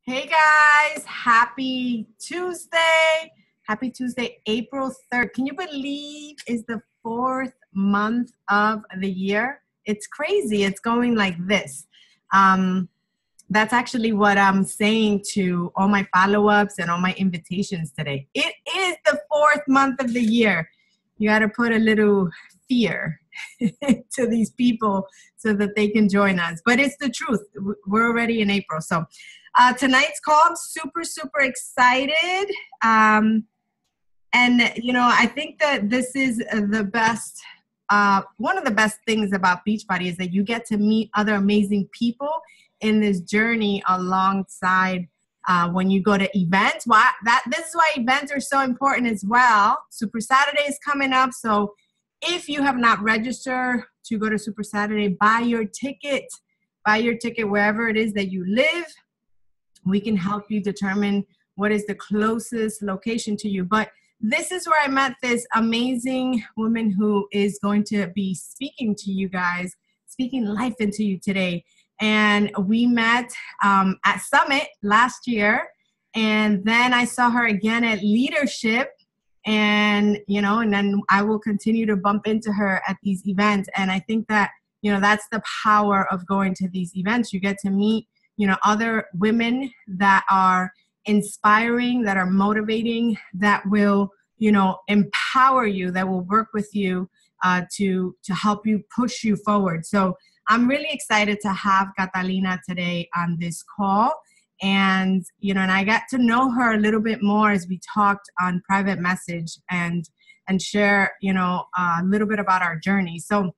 Hey guys, happy Tuesday. Happy Tuesday, April 3rd. Can you believe it's the fourth month of the year? It's crazy. It's going like this. That's actually what I'm saying to all my follow-ups and all my invitations today. It is the fourth month of the year. You got to put a little fear to these people so that they can join us. But it's the truth. We're already in April. So tonight's call, I'm super excited. And, I think that this is the best, one of the best things about Beachbody is that you get to meet other amazing people in this journey alongside when you go to events. This is why events are so important as well. Super Saturday is coming up. So if you have not registered to go to Super Saturday, buy your ticket wherever it is that you live. We can help you determine what is the closest location to you. But this is where I met this amazing woman who is going to be speaking to you guys, speaking life into you today. And we met at Summit last year. And then I saw her again at Leadership. And then I will continue to bump into her at these events. And I think that, that's the power of going to these events. You get to meet other women that are inspiring, that are motivating, that will, empower you, that will work with you to help you push you forward. So I'm really excited to have Catalina today on this call. And, and I got to know her a little bit more as we talked on private message and share, a little bit about our journey. So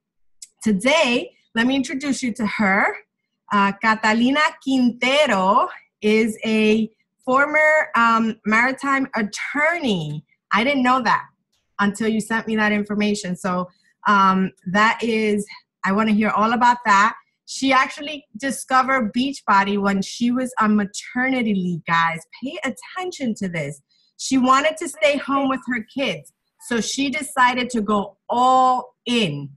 today, let me introduce you to her. Catalina Quintero is a former maritime attorney. I didn't know that until you sent me that information. So I want to hear all about that. She actually discovered Beachbody when she was on maternity leave, guys. Pay attention to this. She wanted to stay home with her kids. So she decided to go all in.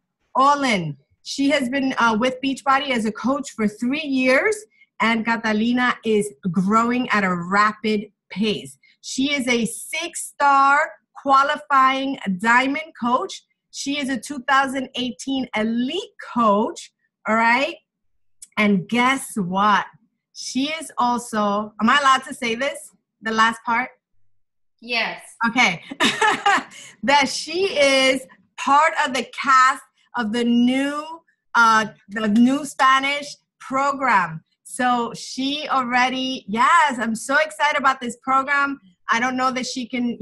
She has been with Beachbody as a coach for 3 years, and Catalina is growing at a rapid pace. She is a 6-star qualifying diamond coach. She is a 2018 elite coach, all right? And guess what? She is also, am I allowed to say this, the last part? Yes. Okay. That she is part of the cast of the new Spanish program. So she already, yes, I'm so excited about this program. I don't know that she can,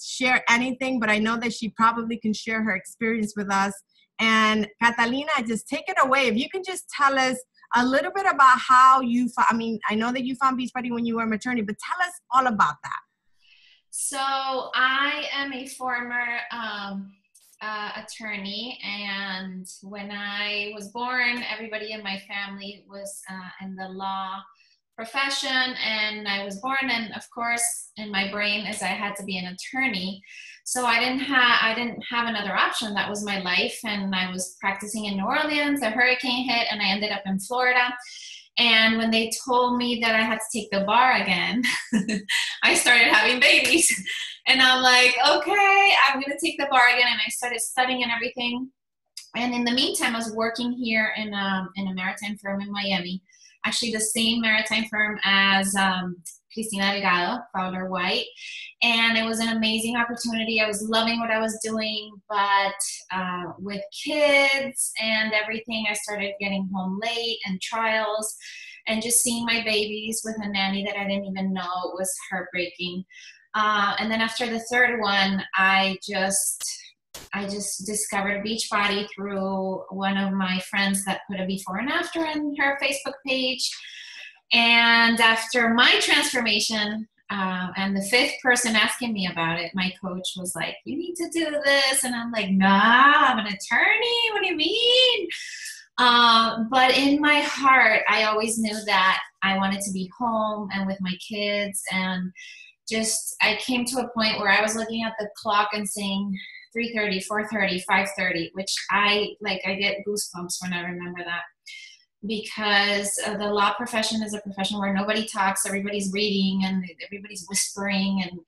share anything, but I know that she probably can share her experience with us. And Catalina, just take it away. If you can just tell us a little bit about how you found, I know that you found Beachbody when you were a maternity, but tell us all about that. So I am a former attorney, and when I was born, everybody in my family was in the law profession, and I was born, and of course in my brain is I had to be an attorney. So I didn't have another option. That was my life, and I was practicing in New Orleans. A hurricane hit, and I ended up in Florida. And when they told me that I had to take the bar again, I started having babies. And I'm like, okay, I'm going to take the bar again. And I started studying and everything. And in the meantime, I was working here in a maritime firm in Miami. Actually, the same maritime firm as Cristina Delgado, Fowler White. And it was an amazing opportunity. I was loving what I was doing, but with kids and everything, I started getting home late and trials, and just seeing my babies with a nanny that I didn't even know was heartbreaking. And then after the third one, I just discovered Beachbody through one of my friends that put a before and after on her Facebook page. And after my transformation, and the fifth person asking me about it, my coach was like, you need to do this. And I'm like, nah, I'm an attorney. What do you mean? But in my heart, I always knew that I wanted to be home and with my kids. And I came to a point where I was looking at the clock and saying 3:30, 4:30, 5:30, which I get goosebumps when I remember that. because the law profession is a profession where nobody talks, everybody's reading and everybody's whispering, and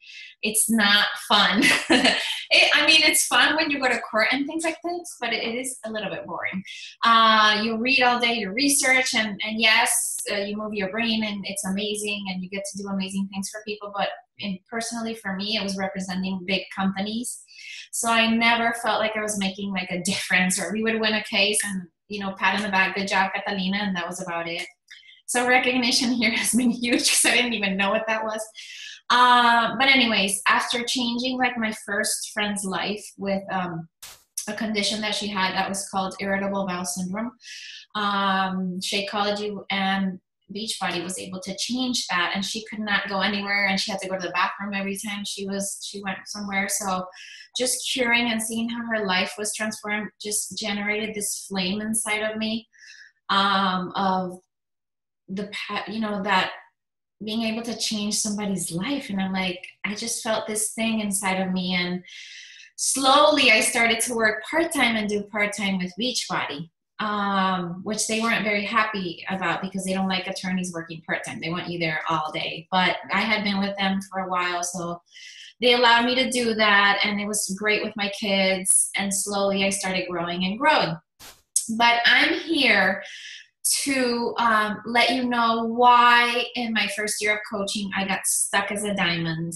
it's not fun. I mean, it's fun when you go to court and things like this, but it is a little bit boring. You read all day, you research, and yes, you move your brain, and it's amazing, and you get to do amazing things for people. But personally, for me, it was representing big companies. So I never felt like I was making like a difference, or we would win a case and, you know, pat in the back, good job, Catalina, and that was about it. So recognition here has been huge because I didn't even know what that was. But anyways, after changing like my first friend's life with a condition that she had that was called irritable bowel syndrome, Shakeology and Beachbody was able to change that, and she could not go anywhere, and she had to go to the bathroom every time she went somewhere. So just curing and seeing how her life was transformed just generated this flame inside of me, of that being able to change somebody's life. And I'm like, I just felt this thing inside of me, and slowly I started to work part-time and do part-time with Beachbody. Which they weren't very happy about because they don't like attorneys working part-time. They want you there all day. But I had been with them for a while, so they allowed me to do that, and it was great with my kids, and slowly I started growing and growing. But I'm here to let you know why in my first year of coaching I got stuck as a diamond,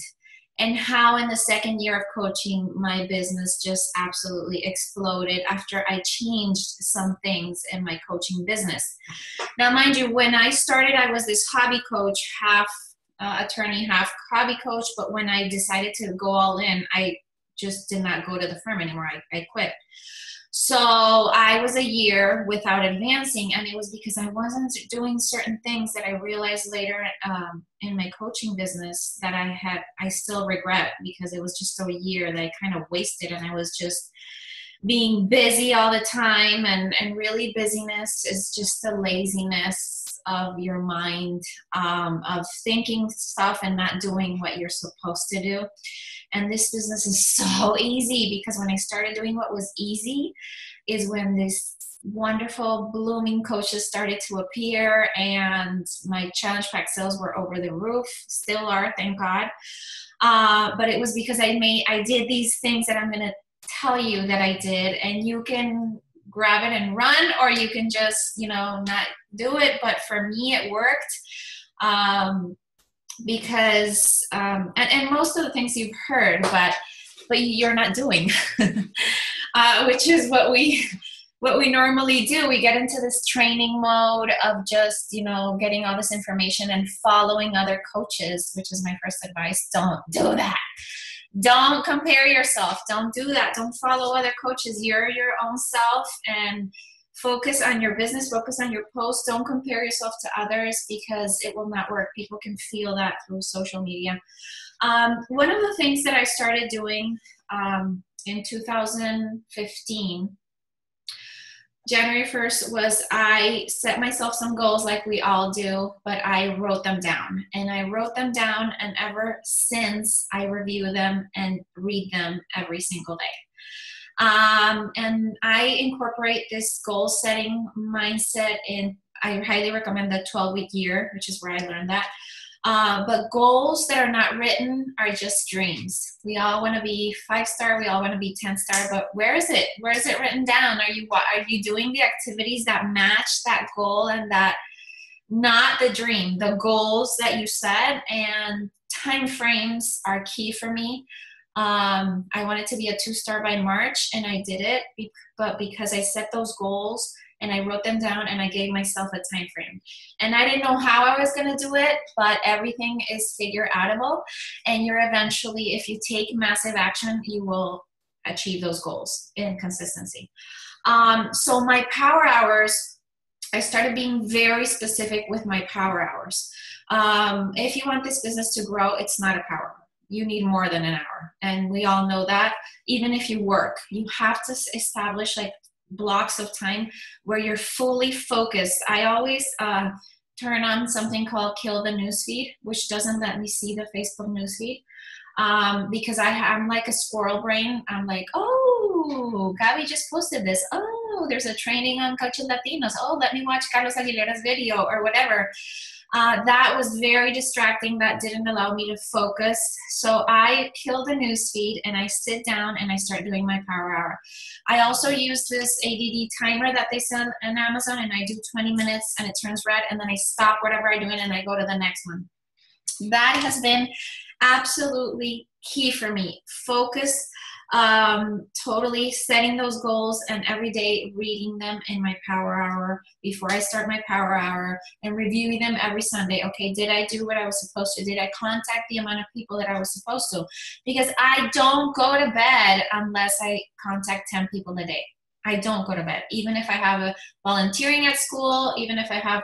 and how in the second year of coaching, my business just absolutely exploded after I changed some things in my coaching business. Now, mind you, when I started, I was this hobby coach, half attorney, half hobby coach. But when I decided to go all in, I just did not go to the firm anymore. I quit. So I was a year without advancing, and it was because I wasn't doing certain things that I realized later in my coaching business that I still regret, because it was just a year that I kind of wasted, and I was just being busy all the time, and really busyness is just the laziness of your mind, of thinking stuff and not doing what you're supposed to do. And this business is so easy, because when I started doing what was easy is when these wonderful blooming coaches started to appear, and my challenge pack sales were over the roof, still are, thank God. But it was because I did these things that I'm going to tell you that I did, and you can grab it and run, or you can just, not do it. But for me, it worked. Because and most of the things you've heard, but you're not doing, which is what we normally do. We get into this training mode of just getting all this information and following other coaches, which is my first advice. Don't do that. Don't compare yourself. Don't do that. Don't follow other coaches. You're your own self, and focus on your business, focus on your posts. Don't compare yourself to others, because it will not work. People can feel that through social media. One of the things that I started doing in 2015, January 1st, was I set myself some goals like we all do, but I wrote them down. And I wrote them down, and ever since I review them and read them every single day. And I incorporate this goal setting mindset in. I highly recommend the 12-week year, which is where I learned that. But goals that are not written are just dreams. We all want to be 5-star. We all want to be 10-star. But where is it? Where is it written down? Are you doing the activities that match that goal, and that not the dream, the goals that you set? And time frames are key for me. I wanted to be a 2-star by March, and I did it, but because I set those goals and I wrote them down, and I gave myself a time frame. And I didn't know how I was going to do it, but everything is figure outable, and you're eventually, if you take massive action, you will achieve those goals in consistency. So my power hours, I started being very specific with my power hours. If you want this business to grow, it's not a power hour. You need more than an hour. And we all know that. Even if you work, you have to establish like blocks of time where you're fully focused. I always turn on something called Kill the Newsfeed, which doesn't let me see the Facebook newsfeed. Because I'm like a squirrel brain. I'm like, oh, oh, Gabi just posted this. Oh, there's a training on coaching Latinos. Oh, let me watch Carlos Aguilera's video or whatever. That was very distracting. That didn't allow me to focus. So I kill the news feed and I sit down and I start doing my power hour. I also use this ADD timer that they sell on Amazon, and I do 20 minutes and it turns red, and then I stop whatever I'm doing and I go to the next one. That has been absolutely key for me. Focus, totally setting those goals, and every day reading them in my power hour before I start my power hour, and reviewing them every Sunday. Okay, did I do what I was supposed to? Did I contact the amount of people that I was supposed to? Because I don't go to bed unless I contact 10 people a day. I don't go to bed, even if I have a volunteering at school, even if I have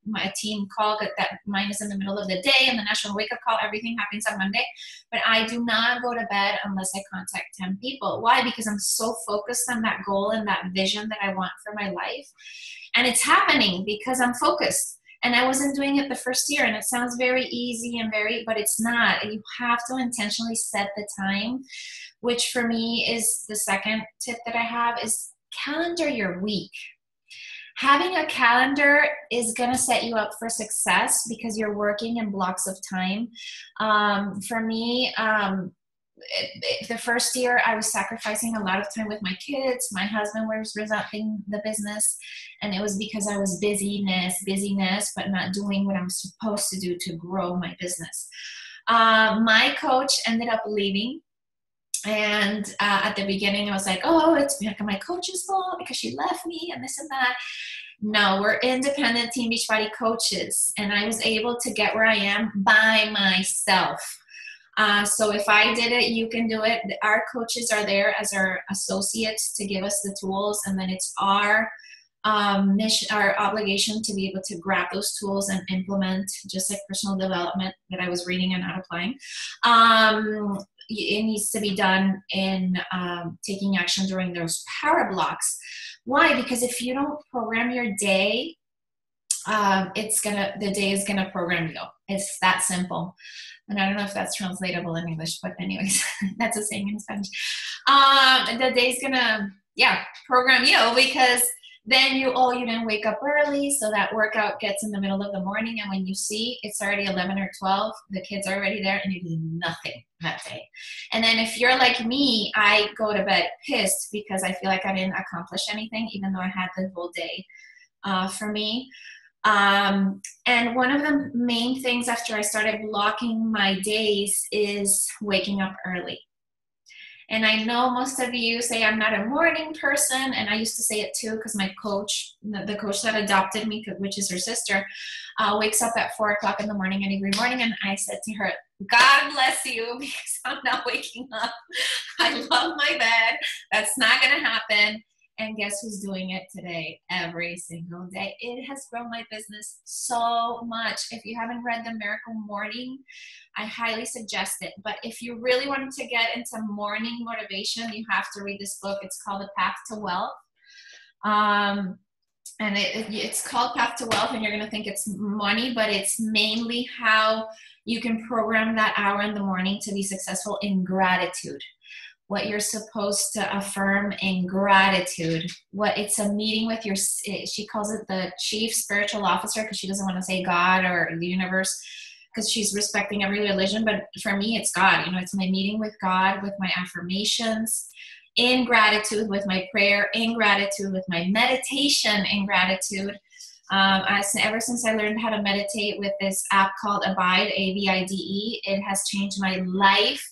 my team call that mine is in the middle of the day, and the national wake-up call, everything happens on Monday. But I do not go to bed unless I contact 10 people. Why? Because I'm so focused on that goal and that vision that I want for my life. And it's happening because I'm focused. And I wasn't doing it the first year, and it sounds very easy and but it's not. You have to intentionally set the time, which for me is the second tip that I have, is calendar your week. Having a calendar is going to set you up for success because you're working in blocks of time. For me, the first year I was sacrificing a lot of time with my kids. My husband was resenting the business, and it was because I was busyness, but not doing what I'm supposed to do to grow my business. My coach ended up leaving. And at the beginning, I was like, oh, it's my coach's fault because she left me and this and that. No, we're independent Team Beachbody coaches. And I was able to get where I am by myself. So if I did it, you can do it. Our coaches are there as our associates to give us the tools. And then it's our mission, our obligation to be able to grab those tools and implement, just like personal development that I was reading and not applying. It needs to be done in taking action during those power blocks. Why? Because if you don't program your day, the day is gonna program you. It's that simple. And I don't know if that's translatable in English, but anyways, that's a saying in Spanish. The day's gonna, program you, because then you didn't wake up early, so that workout gets in the middle of the morning, and when you see it's already 11 or 12, the kids are already there, and you do nothing that day. And then if you're like me, I go to bed pissed because I feel like I didn't accomplish anything, even though I had the whole day for me. And one of the main things after I started blocking my days is waking up early. And I know most of you say I'm not a morning person, and I used to say it too because my coach, the coach that adopted me, which is her sister, wakes up at 4 o'clock in the morning and every morning, and I said to her, God bless you, because I'm not waking up. I love my bed. That's not going to happen. And guess who's doing it today? Every single day. It has grown my business so much. If you haven't read The Miracle Morning, I highly suggest it. But if you really want to get into morning motivation, you have to read this book. It's called The Path to Wealth. And it's called Path to Wealth, and you're going to think it's money, but it's mainly how you can program that hour in the morning to be successful in gratitude. What you're supposed to affirm in gratitude. What it's a meeting with she calls it the chief spiritual officer, because she doesn't want to say God or the universe, because she's respecting every religion. But for me, it's God. It's my meeting with God, with my affirmations, in gratitude, with my prayer, in gratitude, with my meditation, in gratitude. Ever since I learned how to meditate with this app called Abide, ABIDE, it has changed my life.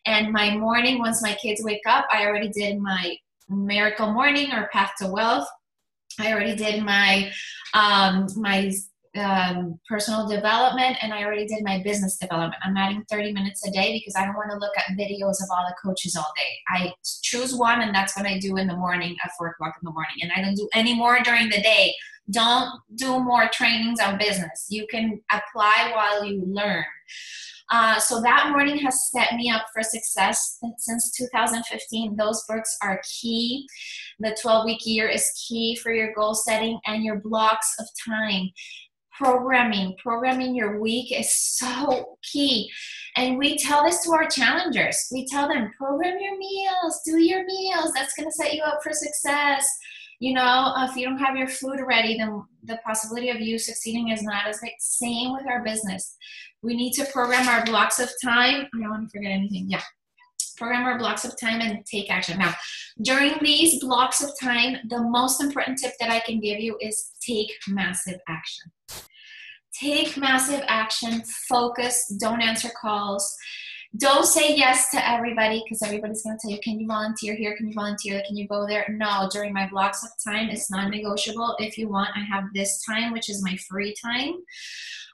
And my morning, once my kids wake up, I already did my Miracle Morning or Path to Wealth. I already did my personal development, and I already did my business development. I'm adding 30 minutes a day because I don't want to look at videos of all the coaches all day. I choose one, and that's what I do in the morning at 4 o'clock in the morning. And I don't do any more during the day. Don't do more trainings on business. You can apply while you learn. So that morning has set me up for success since 2015. Those books are key. The 12-week year is key for your goal setting and your blocks of time. Programming your week is so key. And we tell this to our challengers. We tell them, program your meals, do your meals. That's going to set you up for success. You know, if you don't have your food ready, then the possibility of you succeeding is not as big. Same with our business. We need to program our blocks of time. I don't want to forget anything. Yeah. Program our blocks of time and take action. Now, during these blocks of time, the most important tip that I can give you is take massive action. Take massive action. Focus. Don't answer calls. Don't say yes to everybody, because everybody's going to tell you, can you volunteer here? Can you volunteer? Can you go there? No, during my blocks of time, it's non-negotiable. If you want, I have this time, which is my free time.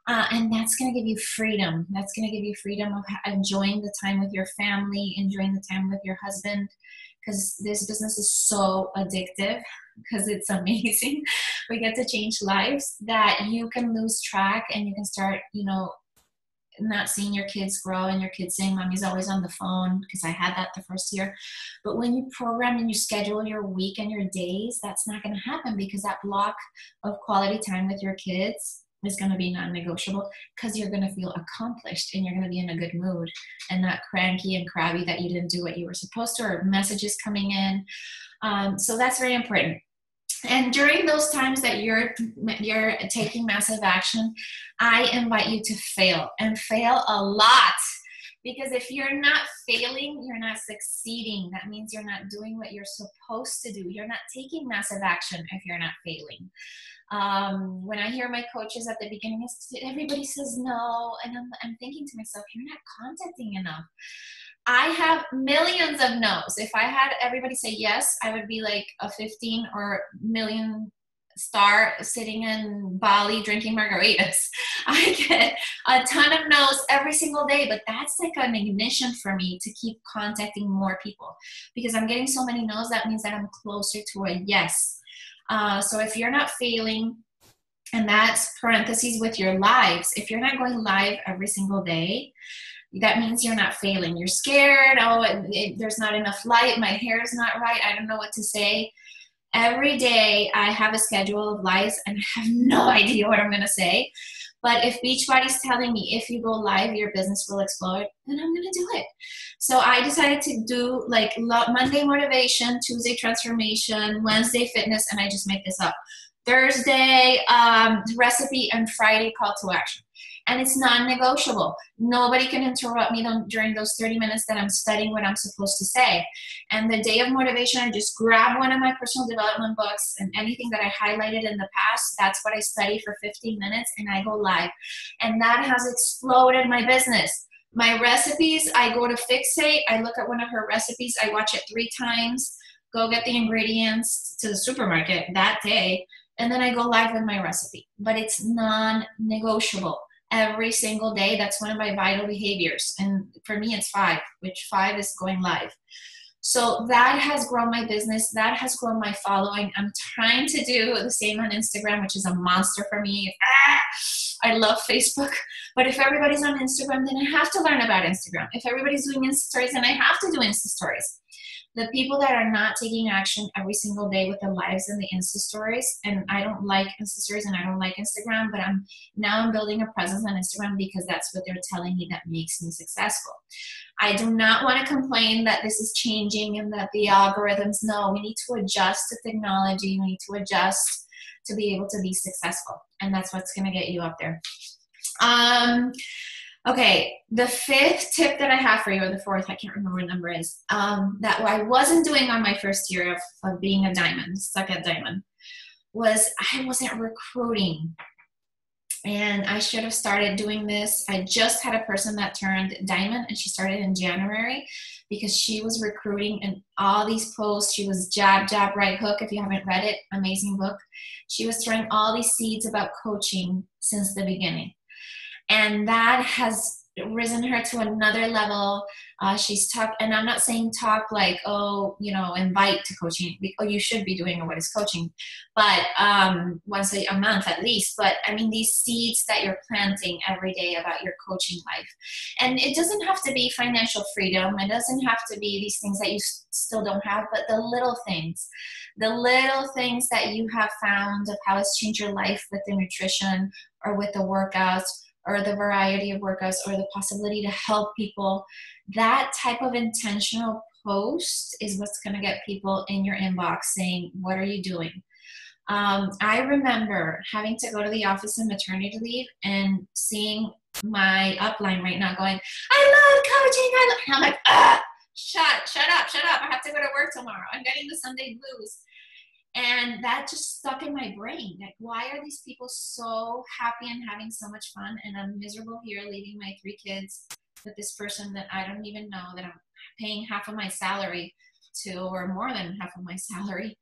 And that's going to give you freedom. That's going to give you freedom of enjoying the time with your family, enjoying the time with your husband, because this business is so addictive, because it's amazing. We get to change lives that you can lose track, and you can start, you know, not seeing your kids grow, and your kids saying, mommy's always on the phone, because I had that the first year. But when you program and you schedule your week and your days, that's not going to happen, because that block of quality time with your kids is going to be non-negotiable, because you're going to feel accomplished and you're going to be in a good mood and not cranky and crabby that you didn't do what you were supposed to, or messages coming in. So that's very important. And during those times that you're taking massive action, I invite you to fail, and fail a lot. Because if you're not failing, you're not succeeding. That means you're not doing what you're supposed to do. You're not taking massive action if you're not failing. When I hear my coaches at the beginning, everybody says no, and I'm thinking to myself, you're not contacting enough. I have millions of no's. If I had everybody say yes, I would be like a 15 or million star sitting in Bali drinking margaritas. I get a ton of no's every single day, but that's like an ignition for me to keep contacting more people, because I'm getting so many no's. That means that I'm closer to a yes. So if you're not failing, and that's parentheses with your lives, if you're not going live every single day, that means you're not failing. You're scared. Oh, there's not enough light. My hair is not right. I don't know what to say. Every day I have a schedule of lives, and I have no idea what I'm going to say. But if Beachbody's telling me, if you go live, your business will explode, then I'm going to do it. So I decided to do like Monday motivation, Tuesday transformation, Wednesday fitness, and I just make this up. Thursday recipe, and Friday call to action. And it's non-negotiable. Nobody can interrupt me during those 30 minutes that I'm studying what I'm supposed to say. And the day of motivation, I just grab one of my personal development books, and anything that I highlighted in the past, that's what I study for 15 minutes, and I go live. And that has exploded my business. My recipes, I go to Fixate, I look at one of her recipes, I watch it 3 times, go get the ingredients to the supermarket that day, and then I go live with my recipe. But it's non-negotiable. Every single day, that's one of my vital behaviors. And for me, it's 5, which 5 is going live. So that has grown my business. That has grown my following. I'm trying to do the same on Instagram, which is a monster for me. I love Facebook. But if everybody's on Instagram, then I have to learn about Instagram. If everybody's doing Insta stories, then I have to do Insta stories. The people that are not taking action every single day with their lives and the Insta stories, and I don't like Insta stories and I don't like Instagram, but I'm building a presence on Instagram because that's what they're telling me that makes me successful. I do not want to complain that this is changing and that the algorithms, no, we need to adjust to technology. We need to adjust to be able to be successful. And that's what's going to get you up there. Okay, the 5th tip that I have for you, or the 4th, I can't remember what number is, that I wasn't doing on my first year of being a diamond, stuck at diamond, was I wasn't recruiting. And I should have started doing this. I just had a person that turned diamond, and she started in January, because she was recruiting in all these posts. She was jab, jab, right hook. If you haven't read it, amazing book. She was throwing all these seeds about coaching since the beginning. And that has risen her to another level. She's talked, and I'm not saying talk like, oh, you know, invite to coaching. Oh, you should be doing what is coaching, but once a month at least. But I mean, these seeds that you're planting every day about your coaching life. And it doesn't have to be financial freedom. It doesn't have to be these things that you still don't have, but the little things that you have found of how it's changed your life with the nutrition or with the workouts, or the variety of workouts or the possibility to help people, that type of intentional post is what's going to get people in your inbox saying, what are you doing? I remember having to go to the office in maternity leave and seeing my upline right now going, I love coaching. And I'm like, shut up. I have to go to work tomorrow. I'm getting the Sunday blues. And that just stuck in my brain. Like, why are these people so happy and having so much fun? And I'm miserable here leaving my 3 kids with this person that I don't even know, that I'm paying half of my salary to, or more than half of my salary,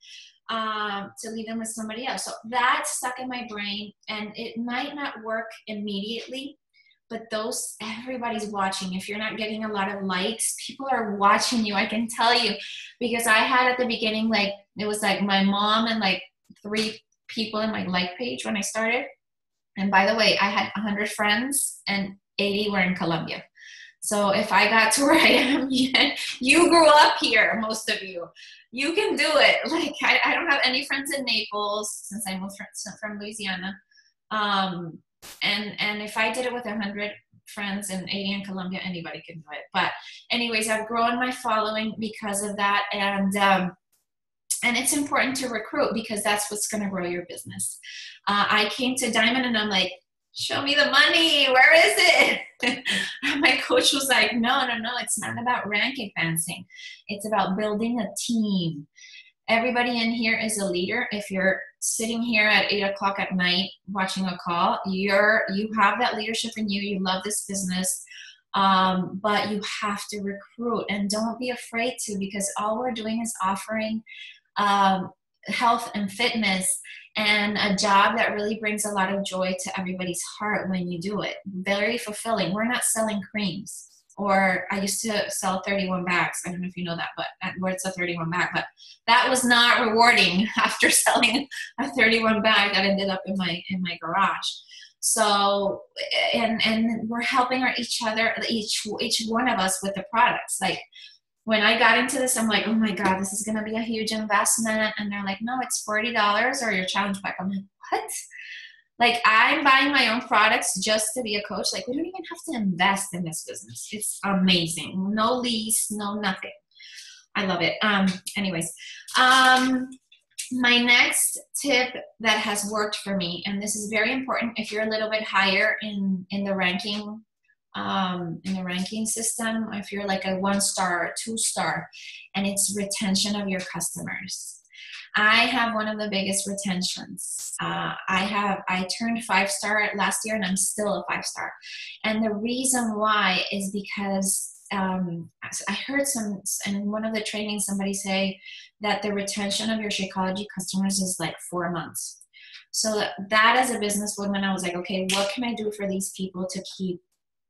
to leave them with somebody else. So that stuck in my brain, and it might not work immediately, but everybody's watching. If you're not getting a lot of likes, people are watching you, I can tell you, because I had at the beginning, like, it was like my mom and like 3 people in my like page when I started. And by the way, I had 100 friends and 80 were in Colombia. So if I got to where I am, you grew up here, most of you. You can do it. Like, I don't have any friends in Naples since I moved from Louisiana. And if I did it with 100 friends and 80 in Colombia, anybody can do it. But anyways, I've grown my following because of that. And it's important to recruit because that's what's going to grow your business. I came to Diamond and I'm like, show me the money. Where is it? And my coach was like, no. It's not about rank advancing. It's about building a team. Everybody in here is a leader. If you're sitting here at 8 o'clock at night watching a call, you have that leadership in you. You love this business, but you have to recruit, and don't be afraid to, because all we're doing is offering health and fitness and a job that really brings a lot of joy to everybody's heart when you do it. Very fulfilling. We're not selling creams. Or I used to sell 31 bags. I don't know if you know that, but what's a 31 bag? But that was not rewarding after selling a 31 bag that ended up in my garage. So, and we're helping each other, each one of us with the products. Like, when I got into this, I'm like, oh my God, this is going to be a huge investment. And they're like, no, it's $40 or your challenge pack. I'm like, what? Like, I'm buying my own products just to be a coach. Like, we don't even have to invest in this business. It's amazing. No lease, no nothing. I love it. Anyways, my next tip that has worked for me, and this is very important if you're a little bit higher in the ranking, system, if you're like a 1-star or 2-star, and it's retention of your customers. I have one of the biggest retentions. I turned 5-star last year, and I'm still a 5-star. And the reason why is because I heard in one of the trainings, somebody say that the retention of your Shakeology customers is like 4 months. So that as a businesswoman, I was like, okay, what can I do for these people to keep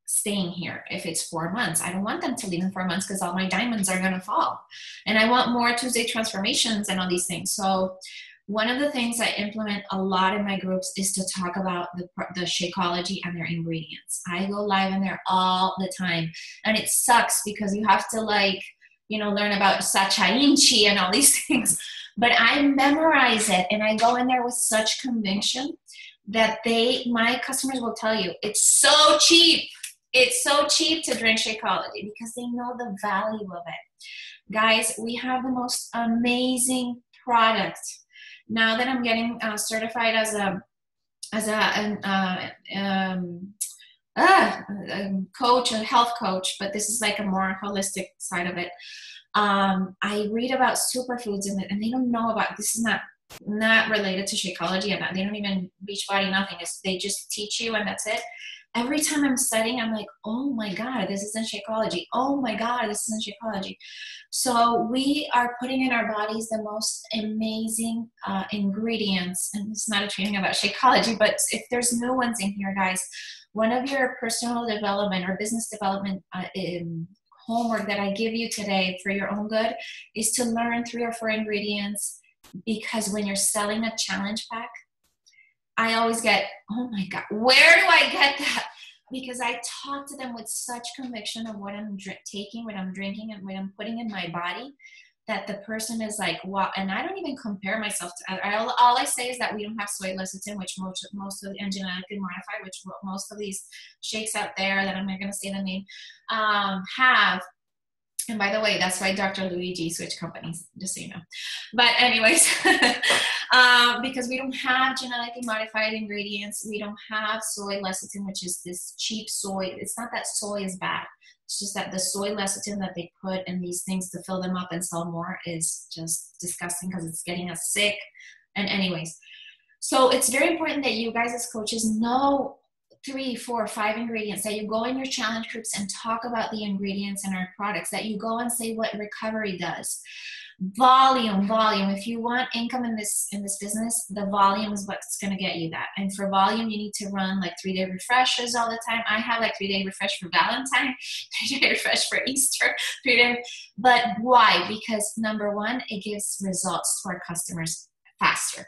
staying here? If it's 4 months, I don't want them to leave in 4 months because all my diamonds are going to fall, and I want more Tuesday transformations and all these things. So one of the things I implement a lot in my groups is to talk about the Shakeology and their ingredients. I go live in there all the time, and it sucks because you have to learn about sacha inchi and all these things, but I memorize it, and I go in there with such conviction that my customers will tell you, it's so cheap. It's so cheap to drink Shakeology because they know the value of it. Guys, we have the most amazing product. Now that I'm getting certified as a coach, a health coach, but this is like a more holistic side of it. I read about superfoods and they don't know about, this is not related to Shakeology, and they don't even Beachbody, nothing. They just teach you and that's it. Every time I'm studying, I'm like, oh my God, this isn't Shakeology. Oh my God, this isn't Shakeology. So we are putting in our bodies the most amazing ingredients. And it's not a training about Shakeology, but if there's new ones in here, guys, one of your personal development or business development homework that I give you today for your own good is to learn 3 or 4 ingredients, because when you're selling a challenge pack, I always get, oh my God, where do I get that? Because I talk to them with such conviction of what I'm taking, what I'm drinking, and what I'm putting in my body, that the person is like, wow. And I don't even compare myself to, all I say is that we don't have soy lecithin, which most of the, and genetically modified, which most of these shakes out there that I'm not going to say the name, have. And by the way, that's why Dr. Luigi switched companies, just so you know. But anyways, because we don't have genetically modified ingredients, we don't have soy lecithin, which is this cheap soy. It's not that soy is bad. It's just that the soy lecithin that they put in these things to fill them up and sell more is just disgusting because it's getting us sick. And anyways, so it's very important that you guys as coaches know 3, 4, 5 ingredients, that you go in your challenge groups and talk about the ingredients in our products, that you go and say what recovery does. Volume. If you want income in this business, the volume is what's going to get you that. And for volume, you need to run like 3-day refreshes all the time. I have like 3-day refresh for Valentine, 3-day refresh for Easter, 3-day. But why? Because number one, it gives results to our customers faster.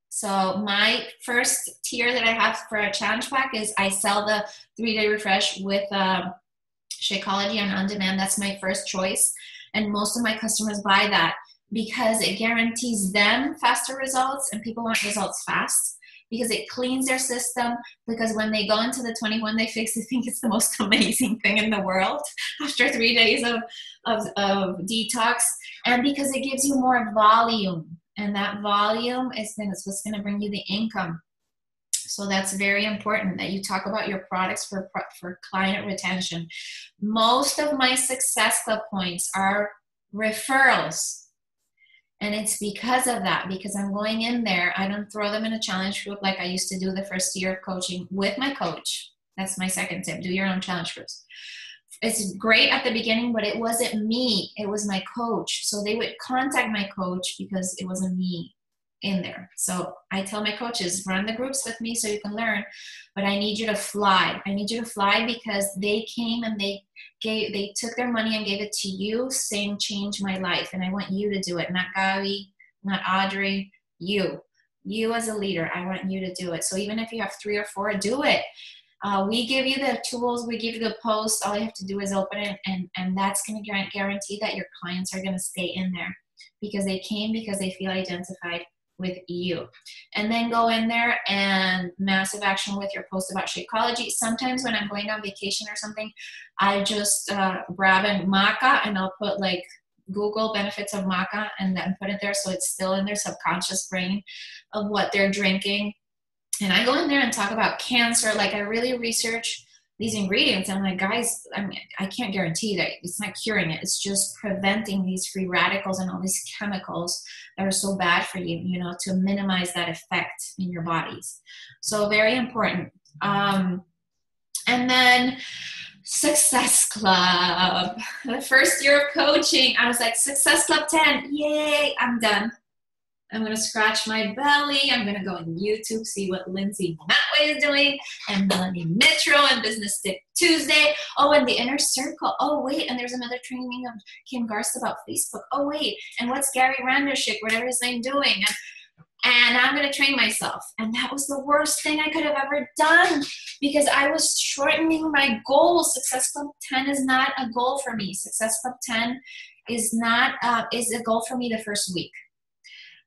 So my first tier that I have for a challenge pack is I sell the 3-day refresh with Shakeology and On Demand. That's my first choice. And most of my customers buy that because it guarantees them faster results, and people want results fast because it cleans their system. Because when they go into the 21-day fix, they think it's the most amazing thing in the world after 3 days of detox, and because it gives you more volume. And that volume is what's going to bring you the income. So that's very important that you talk about your products for client retention. Most of my Success Club points are referrals. And it's because of that, because I'm going in there. I don't throw them in a challenge group like I used to do the first year of coaching with my coach. That's my second tip. Do your own challenge groups. It's great at the beginning, but it wasn't me. It was my coach. So they would contact my coach because it wasn't me in there. So I tell my coaches, run the groups with me so you can learn, but I need you to fly. I need you to fly because they came and they took their money and gave it to you, saying, change my life. And I want you to do it. Not Gabi, not Audrey, you as a leader. I want you to do it. So even if you have 3 or 4, do it. We give you the tools, we give you the post. All you have to do is open it, and that's going to guarantee that your clients are going to stay in there because they came because they feel identified with you. And then go in there and massive action with your post about Shakeology. Sometimes when I'm going on vacation or something, I just grab a maca and I'll put like Google benefits of maca and then put it there so it's still in their subconscious brain of what they're drinking. And I go in there and talk about cancer. Like I really research these ingredients. I'm like, guys, I can't guarantee that it's not curing it. It's just preventing these free radicals and all these chemicals that are so bad for you, you know, to minimize that effect in your bodies. So very important. And then Success Club. The first year of coaching, I was like, Success Club 10, yay, I'm done. I'm going to scratch my belly. I'm going to go on YouTube, see what Lindsay Matway is doing, and Melanie Mitro and Business Tip Tuesday. Oh, and the Inner Circle. Oh, wait, and there's another training of Kim Garst about Facebook. Oh, wait, and what's Gary Randershik, whatever his name, doing? And I'm going to train myself. And that was the worst thing I could have ever done because I was shortening my goals. Success Club 10 is not a goal for me. Success Club 10 is not is a goal for me the first week.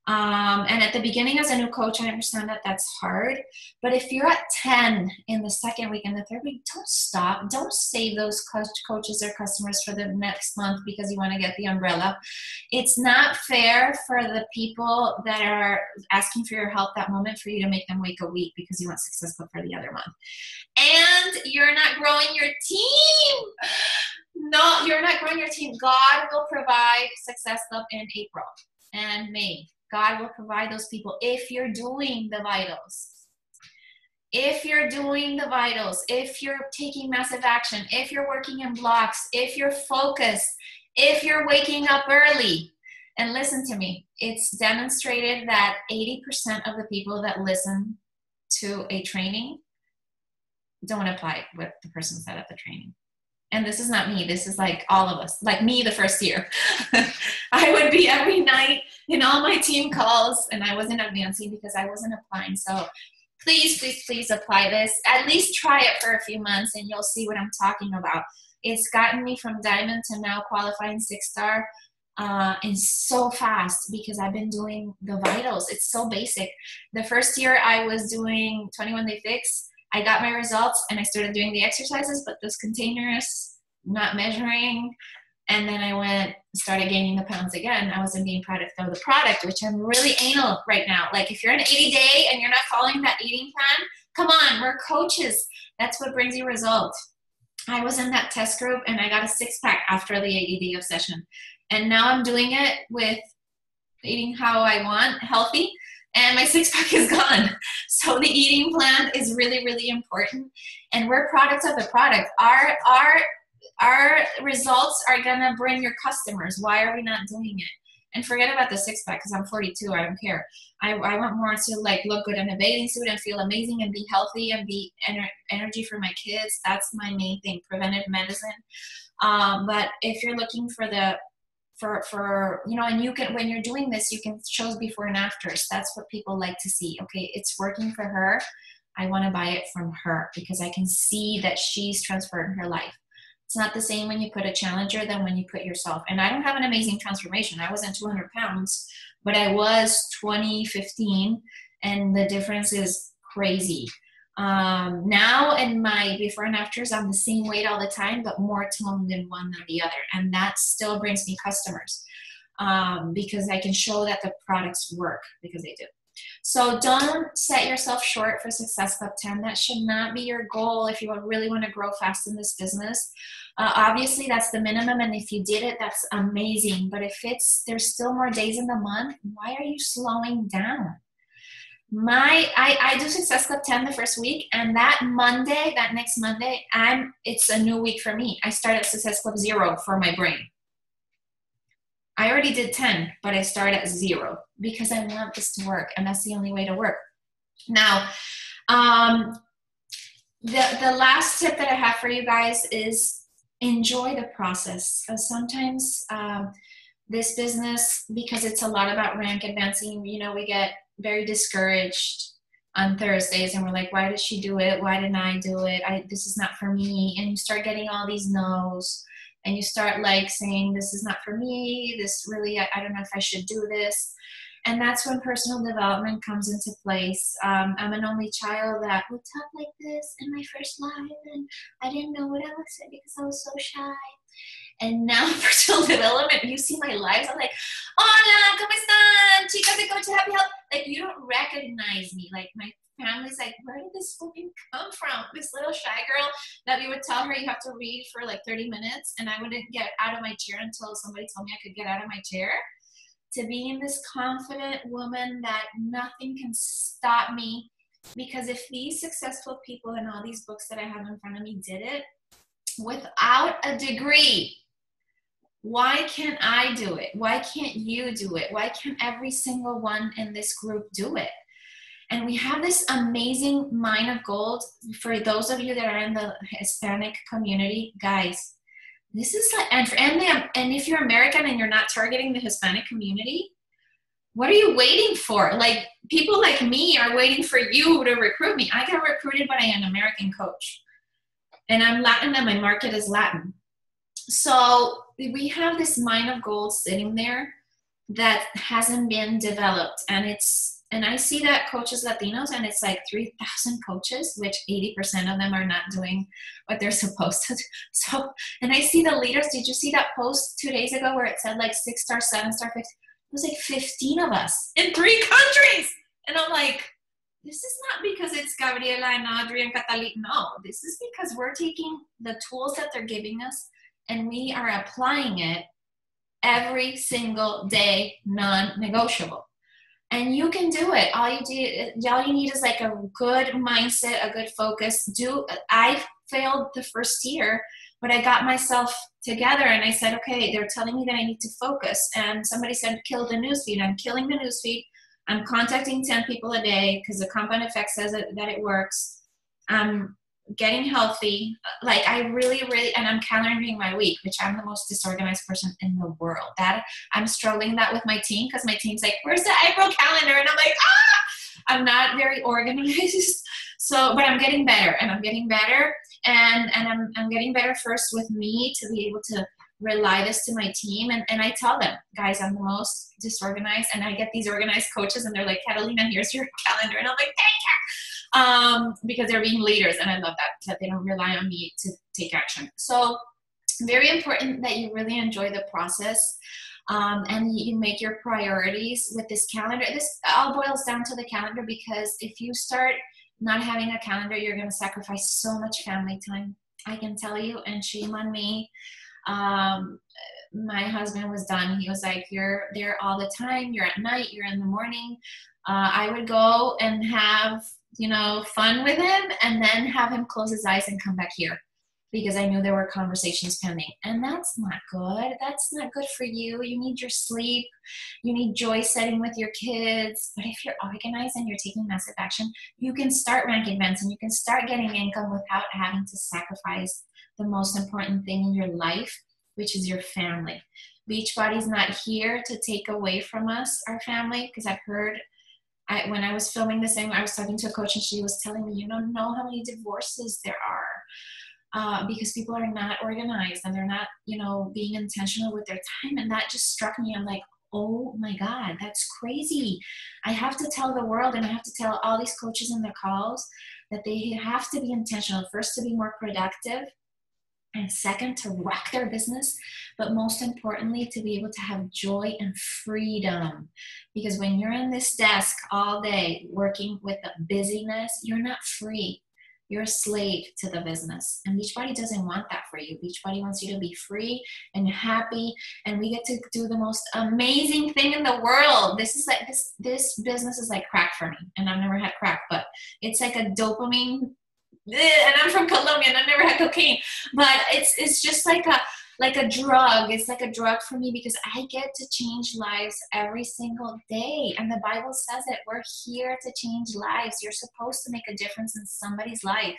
And at the beginning as a new coach, I understand that that's hard. But if you're at 10 in the second week and the third week, don't stop. Don't save those coaches or customers for the next month because you want to get the umbrella. It's not fair for the people that are asking for your help that moment for you to make them wait a week because you want Success Club for the other month. And you're not growing your team. No, you're not growing your team. God will provide Success Club in April and May. God will provide those people if you're doing the vitals. If you're doing the vitals, if you're taking massive action, if you're working in blocks, if you're focused, if you're waking up early. And listen to me, it's demonstrated that 80% of the people that listen to a training don't apply what the person said at the training. And this is not me. This is like all of us, like me the first year. I would be every night in all my team calls and I wasn't advancing because I wasn't applying. So please, please, please apply this. At least try it for a few months and you'll see what I'm talking about. It's gotten me from diamond to now qualifying 6-star and so fast because I've been doing the vitals. It's so basic. The first year I was doing 21 Day Fix, I got my results and I started doing the exercises, but those containers, not measuring. And then I started gaining the pounds again. I wasn't being proud of the product, which I'm really anal right now. Like if you're an 80-day and you're not following that eating plan, come on, we're coaches. That's what brings you results. I was in that test group and I got a 6-pack after the 80-day obsession. And now I'm doing it with eating how I want, healthy, and my 6-pack is gone. So the eating plan is really, really important. And we're products of the product. Our results are gonna bring your customers. Why are we not doing it? And forget about the 6-pack because I'm 42. I don't care. I want more to like look good in a bathing suit and feel amazing and be healthy and be energy for my kids. That's my main thing, preventive medicine. But if you're looking for you know, and you can, when you're doing this, you can show before and afters. That's what people like to see. Okay, it's working for her. I want to buy it from her because I can see that she's transferred her life. It's not the same when you put a challenger than when you put yourself. And I don't have an amazing transformation. I wasn't 200 pounds, but I was 2015, and the difference is crazy. Now in my before and afters, I'm the same weight all the time, but more toned than one than the other. And that still brings me customers because I can show that the products work because they do. So don't set yourself short for Success Club 10. That should not be your goal if you really want to grow fast in this business. Obviously, that's the minimum. And if you did it, that's amazing. But if there's still more days in the month, why are you slowing down? I do Success Club 10 the first week, and that next Monday, it's a new week for me. I start at Success Club 0 for my brain. I already did 10, but I start at 0 because I want this to work, and that's the only way to work. Now, the last tip that I have for you guys is enjoy the process. Sometimes this business, because it's a lot about rank advancing, you know, we get very discouraged on Thursdays and we're like, why did she do it? Why didn't I do it? This is not for me. And you start getting all these no's and you start like saying, this is not for me. This really, I don't know if I should do this. And that's when personal development comes into place. I'm an only child that would talk like this in my first life, and I didn't know what I would say because I was so shy. And now personal development, you see my lives, I'm like, hola, ¿cómo están? Chicas de Coach Happy Health. Like, you don't recognize me. Like, my family's like, where did this woman come from? This little shy girl that we would tell her you have to read for like 30 minutes, and I wouldn't get out of my chair until somebody told me I could get out of my chair, to being this confident woman that nothing can stop me. Because if these successful people and all these books that I have in front of me did it without a degree, why can't I do it? Why can't you do it? Why can't every single one in this group do it? And we have this amazing mine of gold. For those of you that are in the Hispanic community, guys, this is like, and if you're American and you're not targeting the Hispanic community, what are you waiting for? Like, people like me are waiting for you to recruit me. I got recruited by an American coach, and I'm Latin and my market is Latin. So we have this mine of gold sitting there that hasn't been developed, and I see that coaches Latinos, and it's like 3,000 coaches, which 80% of them are not doing what they're supposed to do. So, and I see the leaders. Did you see that post 2 days ago where it said like 6-star, 7-star, 6? It was like 15 of us in 3 countries. And I'm like, this is not because it's Gabriela and Audrey and Catalina. No, this is because we're taking the tools that they're giving us and we are applying it every single day, non-negotiable. And you can do it. All you need is like a good mindset, a good focus. I failed the first year, but I got myself together and I said, okay, they're telling me that I need to focus. And somebody said, kill the newsfeed. I'm killing the newsfeed. I'm contacting 10 people a day because the compound effect says that it works. I'm getting healthy. Like, I really, and I'm calendaring my week, which I'm the most disorganized person in the world. That I'm struggling that with my team because my team's like, where's the April calendar? And I'm like, I'm not very organized. So, but I'm getting better, and I'm getting better, and I'm getting better first with me to be able to relay this to my team. And I tell them, guys, I'm the most disorganized, and I get these organized coaches and they're like, Catalina, here's your calendar. And I'm like, thank you. Because they're being leaders, and I love that they don't rely on me to take action. So very important that you really enjoy the process. And you make your priorities with this calendar. This all boils down to the calendar, because if you start not having a calendar, you're going to sacrifice so much family time. I can tell you, and shame on me. My husband was done. He was like, you're there all the time. You're at night. You're in the morning. I would go and have, fun with him, and then have him close his eyes and come back here, because I knew there were conversations pending. And that's not good. That's not good for you. You need your sleep. You need joy setting with your kids. But if you're organized and you're taking massive action, you can start ranking events and you can start getting income without having to sacrifice the most important thing in your life, which is your family. Beachbody's not here to take away from us, our family, because I've heard, when I was filming this thing, I was talking to a coach and she was telling me, you don't know how many divorces there are. Because people are not organized and they're not, being intentional with their time. And that just struck me. I'm like, oh my God, that's crazy. I have to tell the world, and I have to tell all these coaches in their calls, that they have to be intentional. First, to be more productive, and second, to rock their business, but most importantly, to be able to have joy and freedom. Because when you're in this desk all day working with the busyness, you're not free. You're a slave to the business. And Beachbody doesn't want that for you. Beachbody wants you to be free and happy. And we get to do the most amazing thing in the world. This is like this business is like crack for me. And I've never had crack, but it's like a dopamine. And I'm from Colombia and I've never had cocaine. But it's just like a drug. It's like a drug for me, because I get to change lives every single day. And the Bible says it. We're here to change lives. You're supposed to make a difference in somebody's life.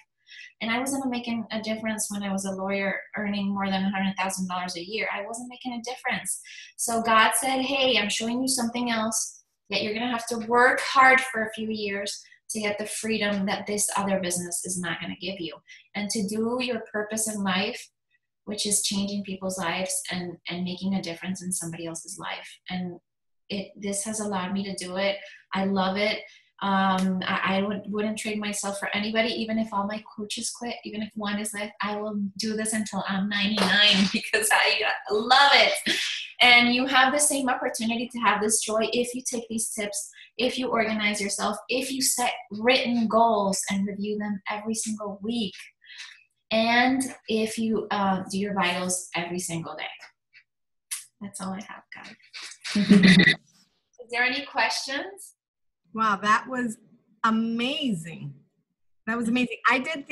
And I wasn't making a difference when I was a lawyer earning more than $100,000 a year. I wasn't making a difference. So God said, hey, I'm showing you something else that you're going to have to work hard for a few years to get the freedom that this other business is not going to give you. And to do your purpose in life, which is changing people's lives and making a difference in somebody else's life. And this has allowed me to do it. I love it. I wouldn't trade myself for anybody, even if all my coaches quit, even if one is left. I will do this until I'm 99 because I love it. And you have the same opportunity to have this joy if you take these tips, if you organize yourself, if you set written goals and review them every single week, and if you do your vitals every single day. That's all I have, guys. Is there any questions? Wow, that was amazing. That was amazing. I did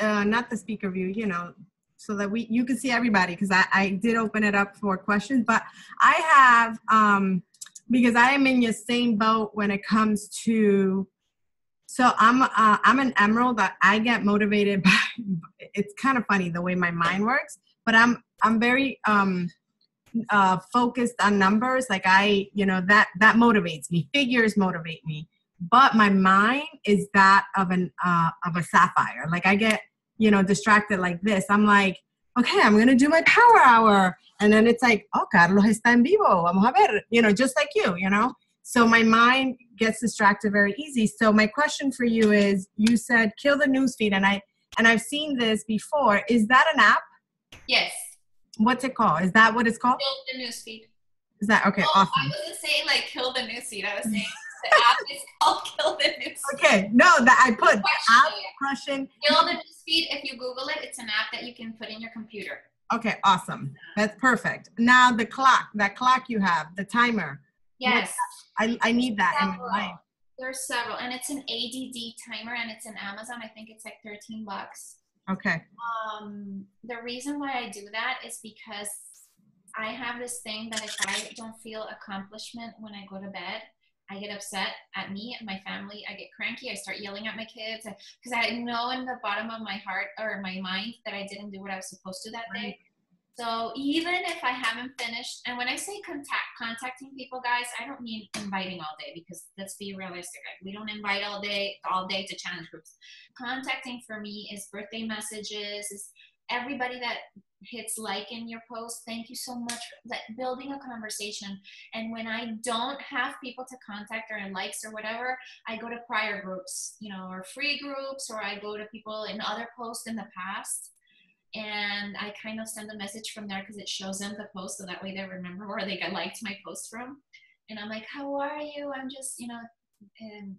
not the speaker view, so that you could see everybody, because I did open it up for questions. But I have, because I am in your same boat when it comes to, so I'm an emerald. That I get motivated by. It's kind of funny the way my mind works, but I'm very focused on numbers. Like that motivates me. Figures motivate me, but my mind is that of a sapphire. Like I get distracted like this. I'm like, okay, I'm gonna do my power hour, and then it's like, oh, Carlos está en vivo. Vamos a ver. Just like you. So my mind gets distracted very easy. So my question for you is, you said kill the newsfeed, and I've seen this before. Is that an app? Yes. What's it called? Is that what it's called? Kill the newsfeed. Is that okay? Oh, awesome. I wasn't saying like kill the newsfeed. I was saying the app is called Kill the Newsfeed. Okay, no, that I put app crushing. Kill the Newsfeed. If you Google it, it's an app that you can put in your computer. Okay, awesome. That's perfect. Now that clock you have, the timer. Yes. I need that in my life. There's several, and it's an ADD timer, and it's in Amazon. I think it's like $13. Okay. The reason why I do that is because I have this thing that if I don't feel accomplishment when I go to bed, I get upset at me and my family. I get cranky. I start yelling at my kids because I know in the bottom of my heart or my mind that I didn't do what I was supposed to that day. So even if I haven't finished, and when I say contacting people, guys, I don't mean inviting all day, because let's be realistic. We don't invite all day to challenge groups. Contacting for me is birthday messages, is everybody that hits like in your post, thank you so much for like building a conversation. And when I don't have people to contact or likes or whatever, I go to prior groups, you know, or free groups, or I go to people in other posts in the past, and I kind of send a message from there because it shows them the post, so that way they remember where they got liked my post from. And I'm like, how are you? I'm just, you know, and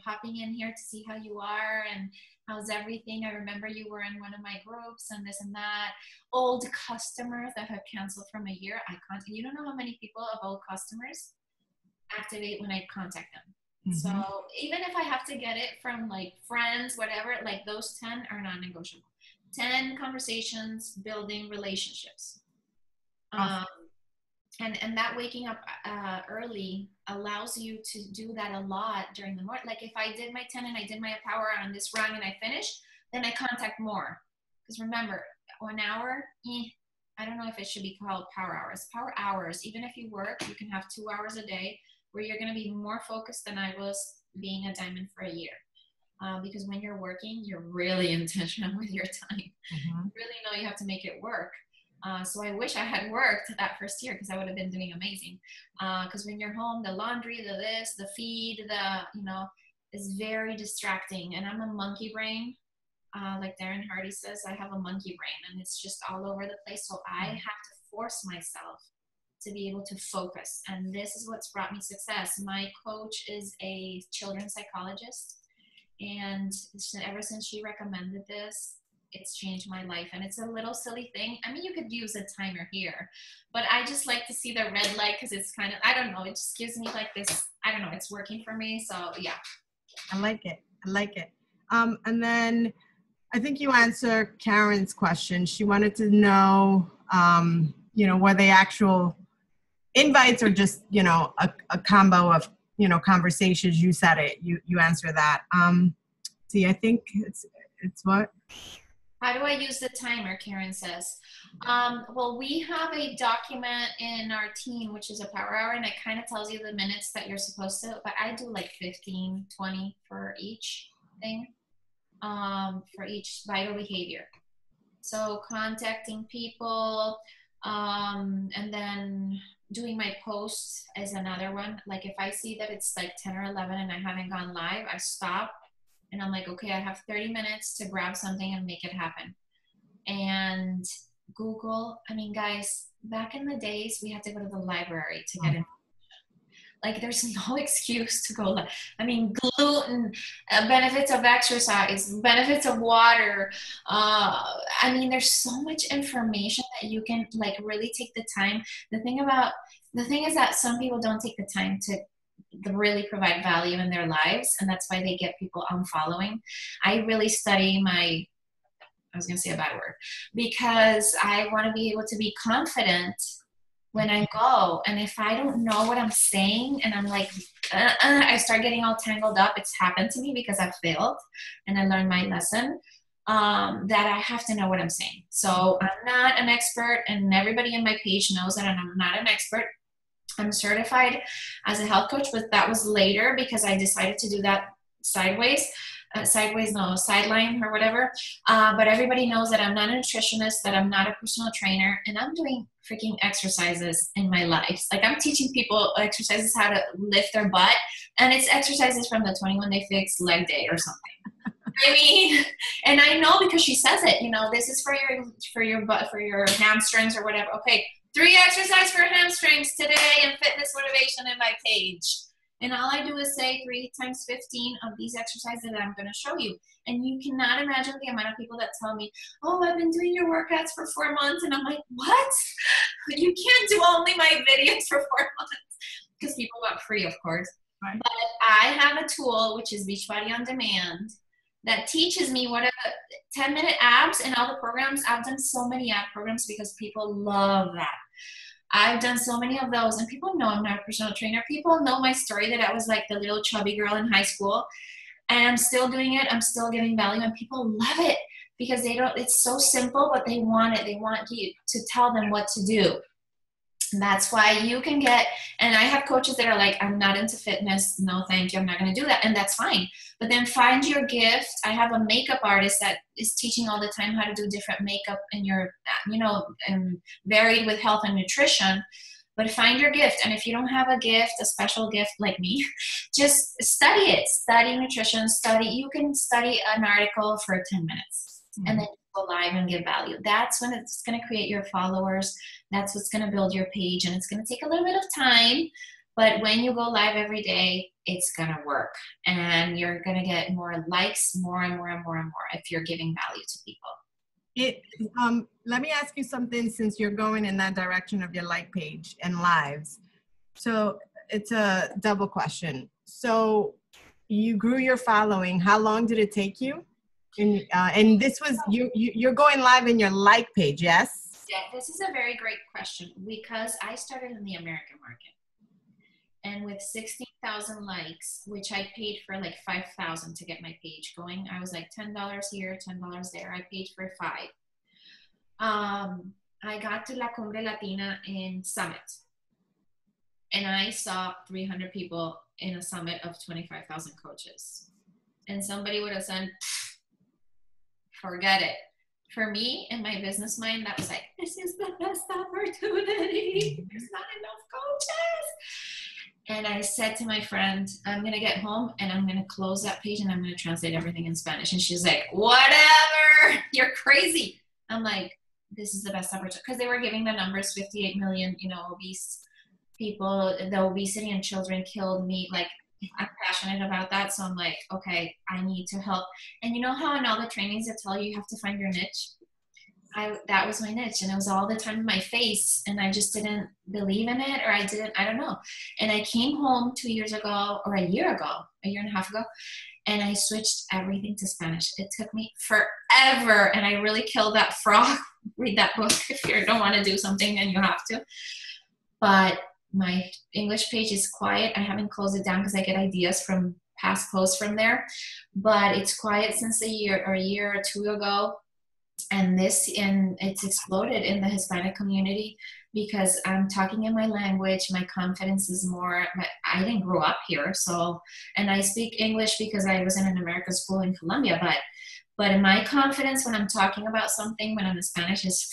hopping in here to see how you are and how's everything. I remember you were in one of my groups and this and that. Old customers that have canceled from a year, I contact. You don't know how many people of old customers activate when I contact them. Mm-hmm. So even if I have to get it from like friends, whatever, like those 10 are non-negotiable. 10 conversations, building relationships. Awesome. And that waking up early allows you to do that a lot during the morning. Like if I did my 10 and I did my power hour on this run and I finished, then I contact more. Because remember, 1 hour, I don't know if it should be called power hours. Power hours, even if you work, you can have 2 hours a day where you're going to be more focused than I was being a diamond for a year. Because when you're working, you're really intentional with your time. Mm-hmm. You really know you have to make it work. So I wish I had worked that first year because I would have been doing amazing. Because when you're home, the laundry, the this, the feed, you know, is very distracting. And I'm a monkey brain. Like Darren Hardy says, I have a monkey brain and it's just all over the place. So I have to force myself to be able to focus. And this is what's brought me success. My coach is a children's psychologist. And ever since she recommended this, it's changed my life. And it's a little silly thing. I mean, you could use a timer here, but I just like to see the red light because it's kind of, I don't know, it just gives me like this, I don't know, it's working for me. So yeah. I like it. I like it. And then I think you answered Karen's question. She wanted to know, you know, were they actual invites or just, you know, a combo of, you know, conversations? You said it, you answer that. See, I think it's what? How do I use the timer? Karen says. Well, we have a document in our team, which is a power hour, and it kind of tells you the minutes that you're supposed to, but I do like 15, 20 for each thing, for each vital behavior. So contacting people, and then doing my posts is another one. Like if I see that it's like 10 or 11 and I haven't gone live, I stop. And I'm like, okay, I have 30 minutes to grab something and make it happen. And Google, I mean, guys, back in the days, we had to go to the library to get information. Like, there's no excuse to go. I mean, gluten, benefits of exercise, benefits of water. I mean, there's so much information that you can, like, really take the time. The thing is that some people don't take the time to really provide value in their lives, and that's why they get people unfollowing. I really study I was going to say a bad word, because I want to be able to be confident when I go. And if I don't know what I'm saying and I'm like, I start getting all tangled up. It's happened to me because I've failed and I learned my lesson, that I have to know what I'm saying. So I'm not an expert, and everybody in my page knows that I'm not an expert. I'm certified as a health coach, but that was later because I decided to do that sideline or whatever. But everybody knows that I'm not a nutritionist, that I'm not a personal trainer, and I'm doing freaking exercises in my life. Like I'm teaching people exercises, how to lift their butt, and it's exercises from the 21 Day Fix leg day or something. I mean, and I know because she says it, you know, this is for your butt, for your hamstrings or whatever. Okay. 3 exercises for hamstrings today and fitness motivation in my page. And all I do is say 3 times 15 of these exercises that I'm going to show you. And you cannot imagine the amount of people that tell me, oh, I've been doing your workouts for 4 months. And I'm like, what? You can't do only my videos for 4 months. Because people want free, of course. Right. But I have a tool, which is Beachbody On Demand, that teaches me what a 10-minute abs and all the programs. I've done so many ab programs because people love that. I've done so many of those, and people know I'm not a personal trainer. People know my story, that I was like the little chubby girl in high school, and I'm still doing it. I'm still giving value, and people love it because it's so simple, but they want it. They want you to tell them what to do. That's why you can get, and I have coaches that are like, I'm not into fitness. No, thank you. I'm not going to do that. And that's fine. But then find your gift. I have a makeup artist that is teaching all the time how to do different makeup in your, and varied with health and nutrition. But find your gift. And if you don't have a gift, a special gift like me, just study it. Study nutrition. You can study an article for 10 minutes. Mm-hmm. And then go live and give value. That's when it's going to create your followers. That's what's going to build your page, and it's going to take a little bit of time, but when you go live every day, it's going to work, and you're going to get more likes, more and more and more and more if you're giving value to people. Let me ask you something, since you're going in that direction of your like page and lives. So it's a double question. So you grew your following. How long did it take you? And this was, you're going live in your like page, yes? Yeah, this is a very great question, because I started in the American market, and with 16,000 likes, which I paid for like 5,000 to get my page going. I was like $10 here, $10 there. I paid for 5. I got to La Cumbre Latina in Summit, and I saw 300 people in a summit of 25,000 coaches. And somebody would have said, forget it. For me, in my business mind, that was like, this is the best opportunity. There's not enough coaches. And I said to my friend, I'm going to get home and I'm going to close that page and I'm going to translate everything in Spanish. And she's like, whatever, you're crazy. I'm like, this is the best opportunity. Because they were giving the numbers, 58 million, obese people. The obesity in children killed me. Like, I'm passionate about that. So I'm like, okay, I need to help. And you know how in all the trainings that tell you have to find your niche? That was my niche, and it was all the time in my face, and I just didn't believe in it, or I don't know. And I came home 2 years ago, or a year and a half ago, and I switched everything to Spanish. It took me forever, and I really killed that frog. Read that book if you don't want to do something and you have to. But my English page is quiet. I haven't closed it down because I get ideas from past posts from there, but it's quiet since a year or 2 ago. And it's exploded in the Hispanic community because I'm talking in my language. My confidence is more, I didn't grow up here. So, and I speak English because I was in an American school in Colombia, but in my confidence when I'm talking about something, when I'm in Spanish, is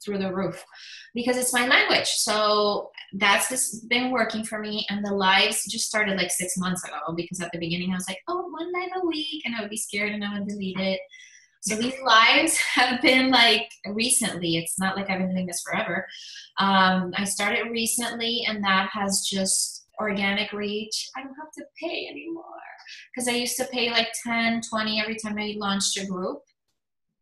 through the roof because it's my language. So that's just been working for me. And the lives just started like 6 months ago, because at the beginning I was like, 1 live a week, and I would be scared and I would delete it. So these lives have been like recently. It's not like I've been doing this forever. I started recently, and that has just organic reach. I don't have to pay anymore, because I used to pay like 10, 20 every time I launched a group.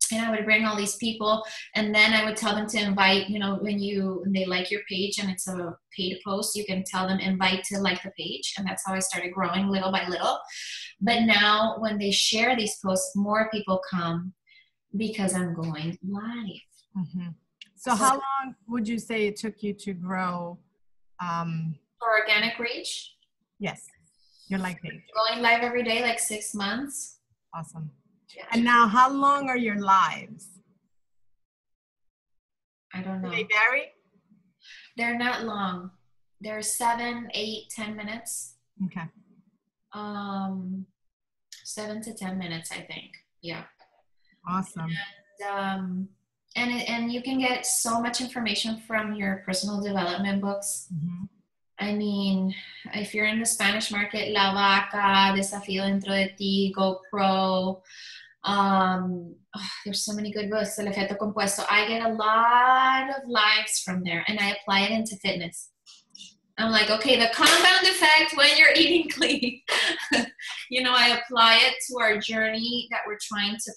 And I would bring all these people, and then I would tell them to invite, when they like your page and it's a paid post, you can tell them invite to like the page. And that's how I started growing little by little. But now when they share these posts, more people come because I'm going live. Mm-hmm. So how long would you say it took you to grow? For organic reach? Yes. Your like page. Going live every day, like 6 months. Awesome. Yeah. And now, how long are your lives? I don't know. Do they vary? They're not long. They're 7, 8, 10 minutes. Okay. 7 to 10 minutes, I think. Yeah. Awesome. And you can get so much information from your personal development books. Mm-hmm. I mean, if you're in the Spanish market, La Vaca, Desafío Dentro de Ti, Go Pro. There's so many good books. El Efecto Compuesto. I get a lot of lives from there, and I apply it into fitness. I'm like, okay, the compound effect when you're eating clean. I apply it to our journey that we're trying to,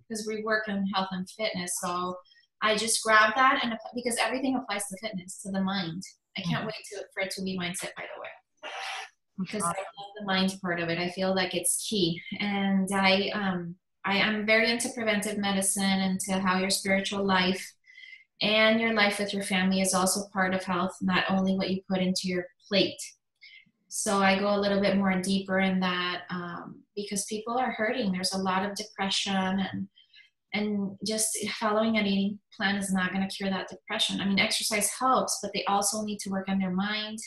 because we work in health and fitness. So I just grab that, and because everything applies to fitness, to the mind. I can't wait for it to be mindset, by the way, because I love the mind part of it. I feel like it's key. And I am very into preventive medicine, and to how your spiritual life and your life with your family is also part of health, not only what you put into your plate. So I go a little bit more deeper in that, because people are hurting. There's a lot of depression, and And just following an eating plan is not going to cure that depression. I mean, exercise helps, but they also need to work on their mind.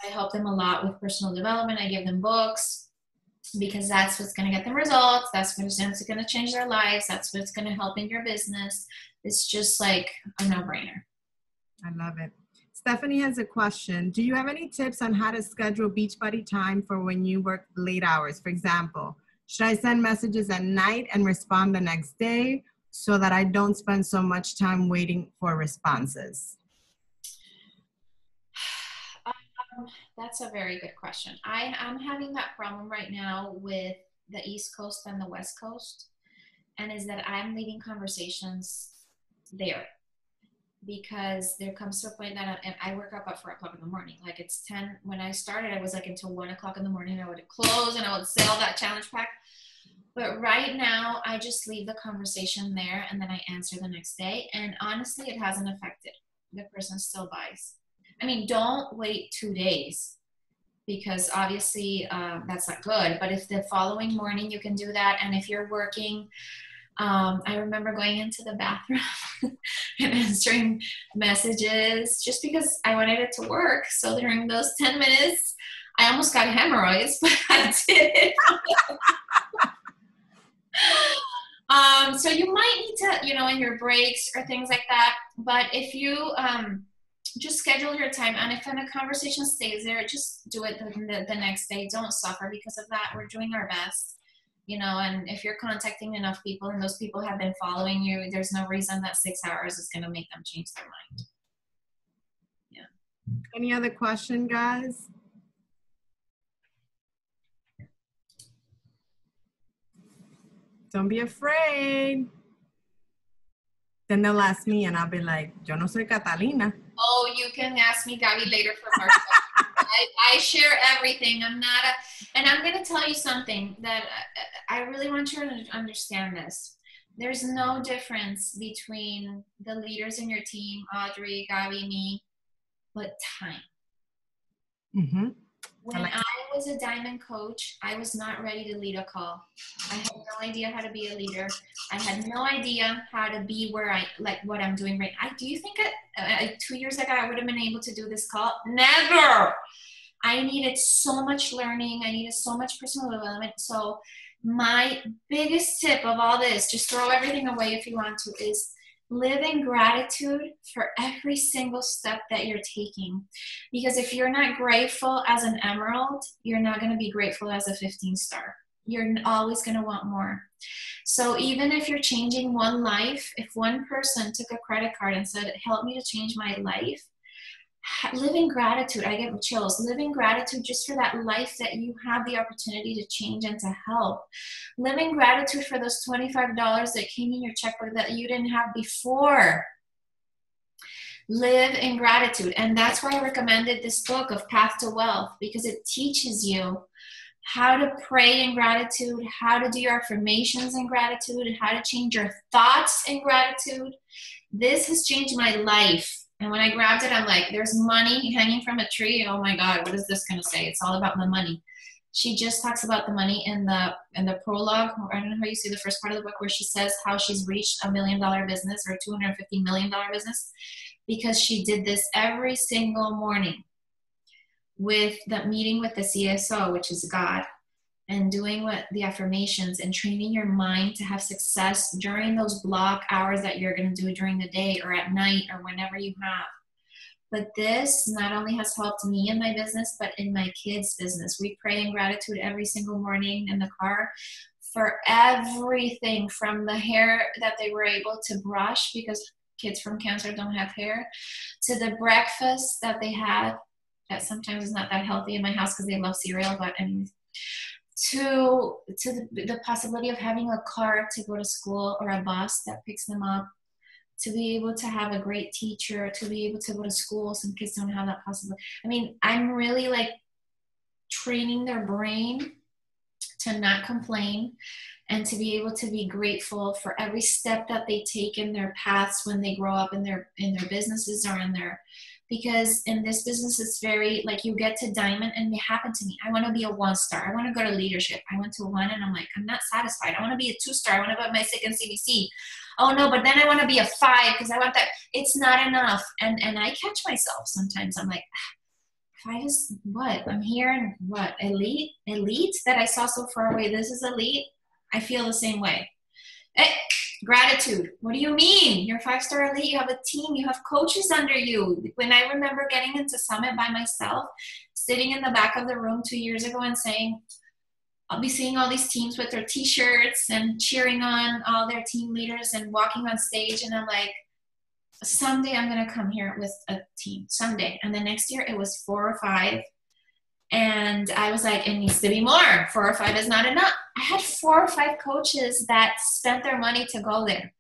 I help them a lot with personal development. I give them books because that's what's going to get them results. That's what's going to change their lives. That's what's going to help in your business. It's just like a no-brainer. I love it. Stephanie has a question. Do you have any tips on how to schedule Beachbody time for when you work late hours? For example, should I send messages at night and respond the next day so that I don't spend so much time waiting for responses? That's a very good question. I'm having that problem right now with the East Coast and the West Coast, and is that I'm leaving conversations there. Because there comes to a point that I work up at 4 o'clock in the morning. Like it's 10. When I started, I was like until 1 o'clock in the morning. I would close and I would sell that challenge pack. But right now, I just leave the conversation there and then I answer the next day. And honestly, it hasn't affected. The person still buys. I mean, don't wait 2 days because obviously that's not good. But if the following morning you can do that, and if you're working, I remember going into the bathroom and answering messages just because I wanted it to work. So during those 10 minutes, I almost got hemorrhoids, but I did it. So you might need to, in your breaks or things like that. But if you just schedule your time, and if a conversation stays there, just do it the next day. Don't suffer because of that. We're doing our best. And if you're contacting enough people and those people have been following you, there's no reason that 6 hours is going to make them change their mind. Yeah. Any other question, guys? Don't be afraid. Then they'll ask me and I'll be like, yo no soy Catalina. Oh, you can ask me, Gabby, later for more. I share everything. And I'm going to tell you something that I really want you to understand this. There's no difference between the leaders in your team, Audrey, Gabby, me, but time. Mm-hmm. When I was a diamond coach, I was not ready to lead a call. I had no idea how to be a leader. I had no idea how to be what I'm doing right now. Do you think 2 years ago I would have been able to do this call? Never. I needed so much learning. I needed so much personal development. So my biggest tip of all this, just throw everything away if you want to, is live in gratitude for every single step that you're taking. Because if you're not grateful as an emerald, you're not going to be grateful as a 15-star. You're always going to want more. So even if you're changing one life, if one person took a credit card and said, help me to change my life, live in gratitude. I get chills. Live in gratitude just for that life that you have the opportunity to change and to help. Live in gratitude for those $25 that came in your checkbook that you didn't have before. Live in gratitude. And that's why I recommended this book of Path to Wealth, because it teaches you how to pray in gratitude, how to do your affirmations in gratitude, and how to change your thoughts in gratitude. This has changed my life. And when I grabbed it, I'm like, there's money hanging from a tree. Oh my God, what is this going to say? It's all about the money. She just talks about the money in the prologue. I don't know how you see the first part of the book, where she says how she's reached $1 million business or $250 million business, because she did this every single morning with the meeting with the CSO, which is God, and doing the affirmations and training your mind to have success during those block hours that you're going to do during the day or at night or whenever you have. But this not only has helped me in my business, but in my kids' business. We pray in gratitude every single morning in the car for everything, from the hair that they were able to brush because kids from cancer don't have hair, to the breakfast that they had that sometimes is not that healthy in my house because they love cereal, but anyways, to the possibility of having a car to go to school or a bus that picks them up, to be able to have a great teacher, to be able to go to school. Some kids don't have that possibility. I mean, I'm really like training their brain to not complain and to be able to be grateful for every step that they take in their paths when they grow up in their businesses or in their, because in this business it's very like you get to diamond, and it happened to me. I want to be a 1-star. I want to go to leadership. I went to 1 and I'm like, I'm not satisfied. I want to be a 2-star. I want to put my second CBC. Oh no, but then I want to be a 5 because I want that. It's not enough. And I catch myself sometimes. I'm like, 5 is what? I'm here and what? Elite that I saw so far away. This is elite. I feel the same way. Hey, gratitude. What do you mean? You're 5-star elite. You have a team. You have coaches under you. When I remember getting into Summit by myself, sitting in the back of the room 2 years ago and saying, I'll be seeing all these teams with their t-shirts and cheering on all their team leaders and walking on stage. And I'm like, someday I'm going to come here with a team. Someday. And the next year it was 4 or 5. And I was like, it needs to be more. 4 or 5 is not enough. I had 4 or 5 coaches that spent their money to go there.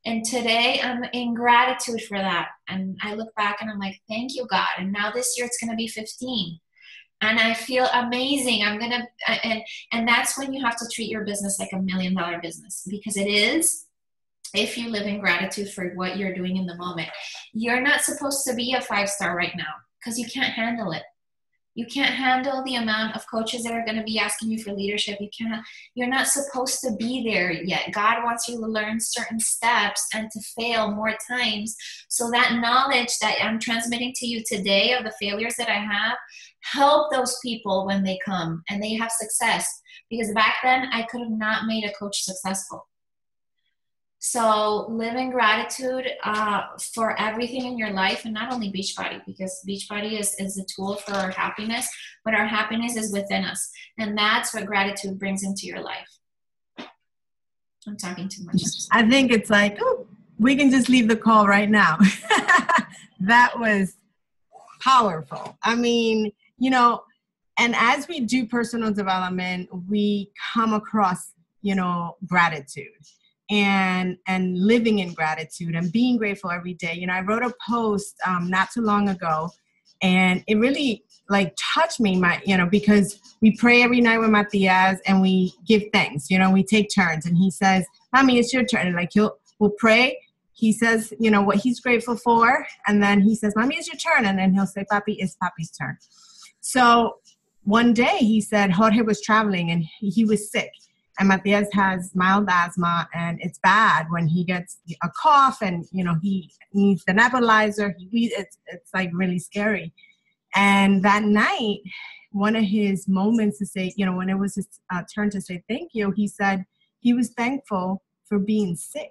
And today I'm in gratitude for that. And I look back and I'm like, thank you, God. And now this year it's going to be 15. And I feel amazing. And that's when you have to treat your business like $1 million business, because it is, if you live in gratitude for what you're doing in the moment. You're not supposed to be a 5-star right now because you can't handle it. You can't handle the amount of coaches that are going to be asking you for leadership. You're not supposed to be there yet. God wants you to learn certain steps and to fail more times. So that knowledge that I'm transmitting to you today of the failures that I have, help those people when they come and they have success. Because back then I could have not made a coach successful. So live in gratitude for everything in your life, and not only Beachbody, because Beachbody is a tool for our happiness, but our happiness is within us. And that's what gratitude brings into your life. I'm talking too much. I think it's like, oh, we can just leave the call right now. That was powerful. I mean, you know, and as we do personal development, we come across, you know, gratitude. And living in gratitude and being grateful every day. You know, I wrote a post not too long ago, and it really like touched me, because we pray every night with Matias and we give thanks. You know, we take turns, and he says, "Mommy, it's your turn." And like we'll pray. He says, you know, what he's grateful for, and then he says, "Mommy, it's your turn," and then he'll say, "Papi, it's Papi's turn." So one day he said Jorge was traveling and he was sick. And Matias has mild asthma, and it's bad when he gets a cough and, you know, he needs the nebulizer. It's like really scary. And that night, one of his moments to say, you know, when it was his turn to say thank you, he said he was thankful for being sick.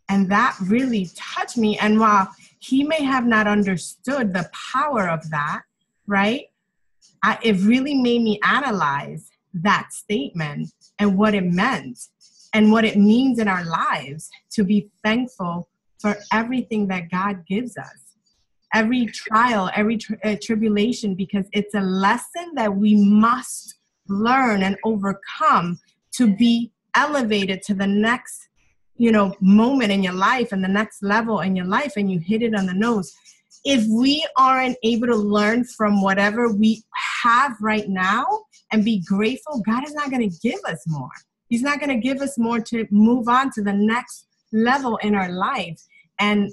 And that really touched me. And while he may have not understood the power of that, right, it really made me analyze that statement and what it meant and what it means in our lives to be thankful for everything that God gives us. Every trial, every tribulation, because it's a lesson that we must learn and overcome to be elevated to the next, you know, moment in your life and the next level in your life. And you hit it on the nose. If we aren't able to learn from whatever we have right now and be grateful, God is not going to give us more. He's not going to give us more to move on to the next level in our life. And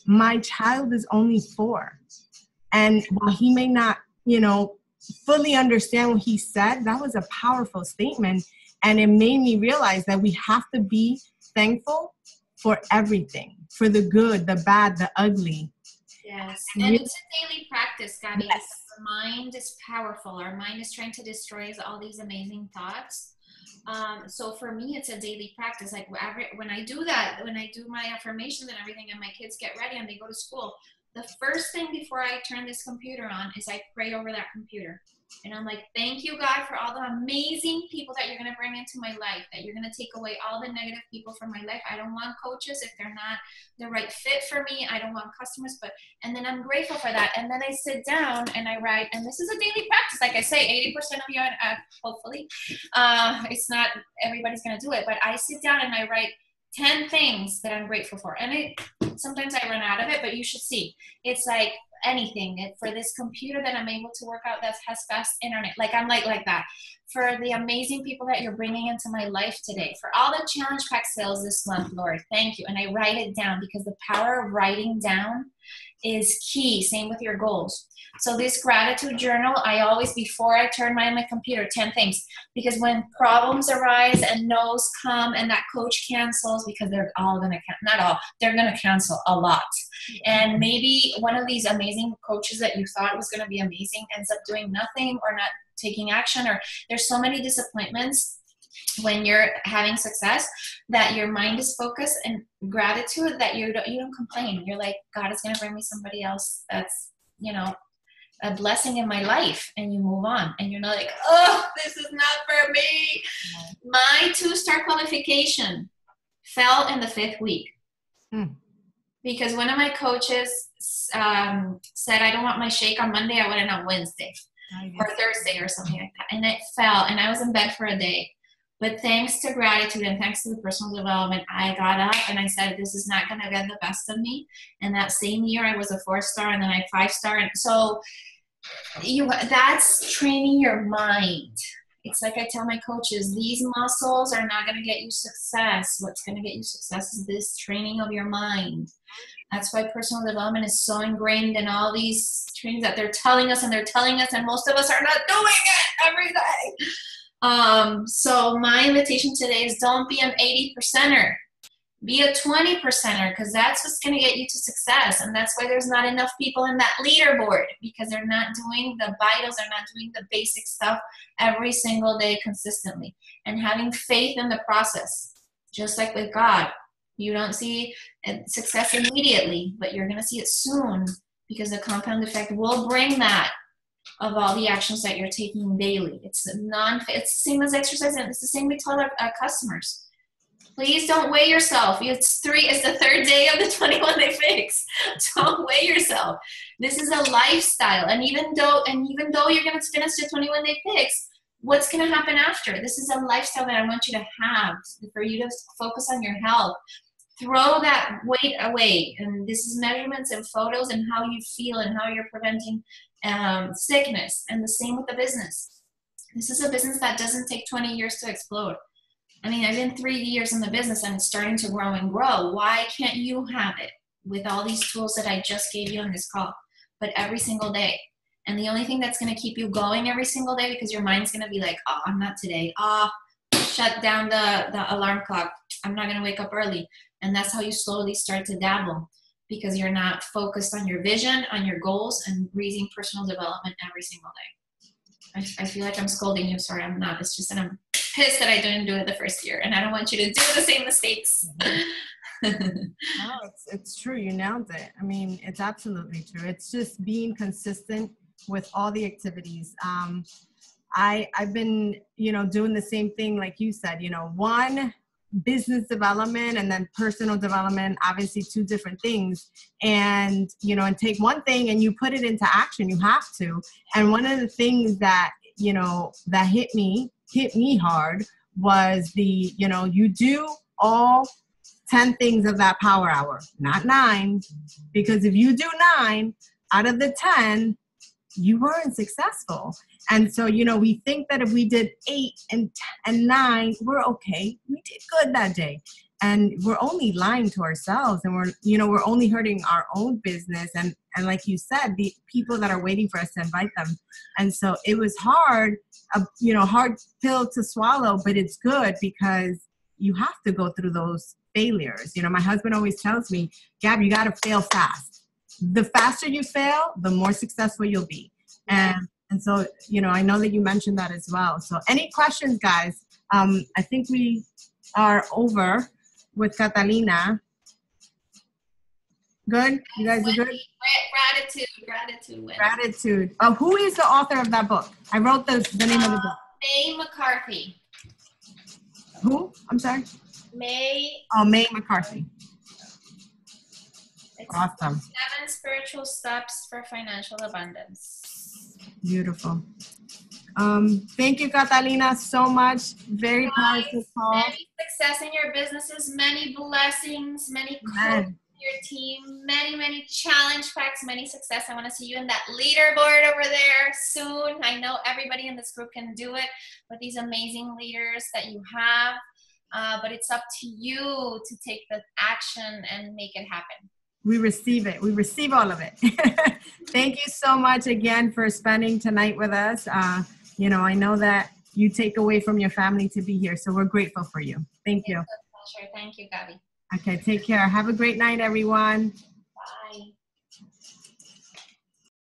my child is only 4. And while he may not, you know, fully understand what he said, that was a powerful statement. And it made me realize that we have to be thankful for everything, for the good, the bad, the ugly. Yes, and it's a daily practice, Gabby. Yes. Our mind is powerful. Our mind is trying to destroy all these amazing thoughts. So for me, it's a daily practice. Like when I do that, when I do my affirmations and everything, and my kids get ready and they go to school, the first thing before I turn this computer on is I pray over that computer. And I'm like, thank you, God, for all the amazing people that you're going to bring into my life, that you're going to take away all the negative people from my life. I don't want coaches if they're not the right fit for me. I don't want customers, and then I'm grateful for that. And then I sit down and I write, and this is a daily practice. Like I say, 80% of you, hopefully, it's not everybody's going to do it, but I sit down and I write 10 things that I'm grateful for. And sometimes I run out of it, but you should see. It's like anything, for this computer that I'm able to work out that has fast internet. Like I'm like that. For the amazing people that you're bringing into my life today, for all the challenge pack sales this month, Lord, thank you. And I write it down because the power of writing down is key. Same with your goals. So this gratitude journal, I always, before I turn my computer, 10 things. Because when problems arise and no's come and that coach cancels, because they're all going to, not all, they're going to cancel a lot. And maybe one of these amazing coaches that you thought was going to be amazing ends up doing nothing or not taking action, or there's so many disappointments when you're having success that your mind is focused, and gratitude that you don't complain. You're like, God is going to bring me somebody else that's, you know, a blessing in my life, and you move on, and you're not like, oh, this is not for me. My 2-star qualification fell in the 5th week because one of my coaches said, I don't want my shake on Monday, I want it on Wednesday or Thursday or something like that. And it fell, and I was in bed for a day. But thanks to gratitude and thanks to the personal development, I got up and I said, this is not going to get the best of me. And that same year I was a 4-star, and then I 5-star. And so that's training your mind. It's like I tell my coaches, these muscles are not going to get you success. What's going to get you success is this training of your mind. That's why personal development is so ingrained in all these trainings that they're telling us, and most of us are not doing it every day. So my invitation today is, don't be an 80%er. Be a 20%er, because that's what's going to get you to success. And that's why there's not enough people in that leaderboard, because they're not doing the vitals, they're not doing the basic stuff every single day consistently. And having faith in the process, just like with God. You don't see success immediately, but you're going to see it soon, because the compound effect will bring that of all the actions that you're taking daily. It's the same as exercise, and it's the same we tell our customers. Please don't weigh yourself. It's the 3rd day of the 21-day fix. Don't weigh yourself. This is a lifestyle. And even though you're going to finish the 21-day fix, what's going to happen after? This is a lifestyle that I want you to have, for you to focus on your health. Throw that weight away. And this is measurements and photos and how you feel and how you're preventing sickness. And the same with the business. This is a business that doesn't take 20 years to explode. I mean, I've been 3 years in the business and it's starting to grow and grow. Why can't you have it with all these tools that I just gave you on this call, but every single day? And the only thing that's going to keep you going every single day, because your mind's going to be like, oh, I'm not today. Oh, shut down the alarm clock. I'm not going to wake up early. And that's how you slowly start to dabble, because you're not focused on your vision, on your goals, and reading personal development every single day. I feel like I'm scolding you. Sorry, I'm not. It's just that I'm pissed that I didn't do it the first year, and I don't want you to do the same mistakes. No, it's true. You nailed it. I mean, it's absolutely true. It's just being consistent with all the activities. I've been, doing the same thing like you said, one, business development, and then personal development, obviously 2 different things. And, and take one thing and you put it into action. You have to. And one of the things that, that hit me hard was you do all 10 things of that power hour, not 9, because if you do 9 out of the 10, you weren't successful. And so, we think that if we did 8 and 9, we're okay. We did good that day. And we're only lying to ourselves, and we're only hurting our own business. And like you said, the people that are waiting for us to invite them. And so it was hard, hard pill to swallow, but it's good because you have to go through those failures. My husband always tells me, Gab, you got to fail fast. The faster you fail, the more successful you'll be. And so, I know that you mentioned that as well. So any questions, guys? I think we are over with Catalina. Good? You guys are good? Gratitude. Oh, who is the author of that book? I wrote the name of the book. May McCarthy. Who? I'm sorry? May McCarthy. It's awesome. 7 Spiritual Steps for Financial Abundance. Beautiful. Thank you, Catalina, so much. Very powerful call. Many success in your businesses, many blessings, many coaching in your team many, many challenge packs, many success. I want to see you in that leaderboard over there soon. I know everybody in this group can do it with these amazing leaders that you have, but it's up to you to take the action and make it happen. We receive it. We receive all of it. Thank you so much again for spending tonight with us. You know, I know that you take away from your family to be here, so we're grateful for you. Thank you. It's a pleasure. Thank you, Gabby. Okay, take care. Have a great night, everyone.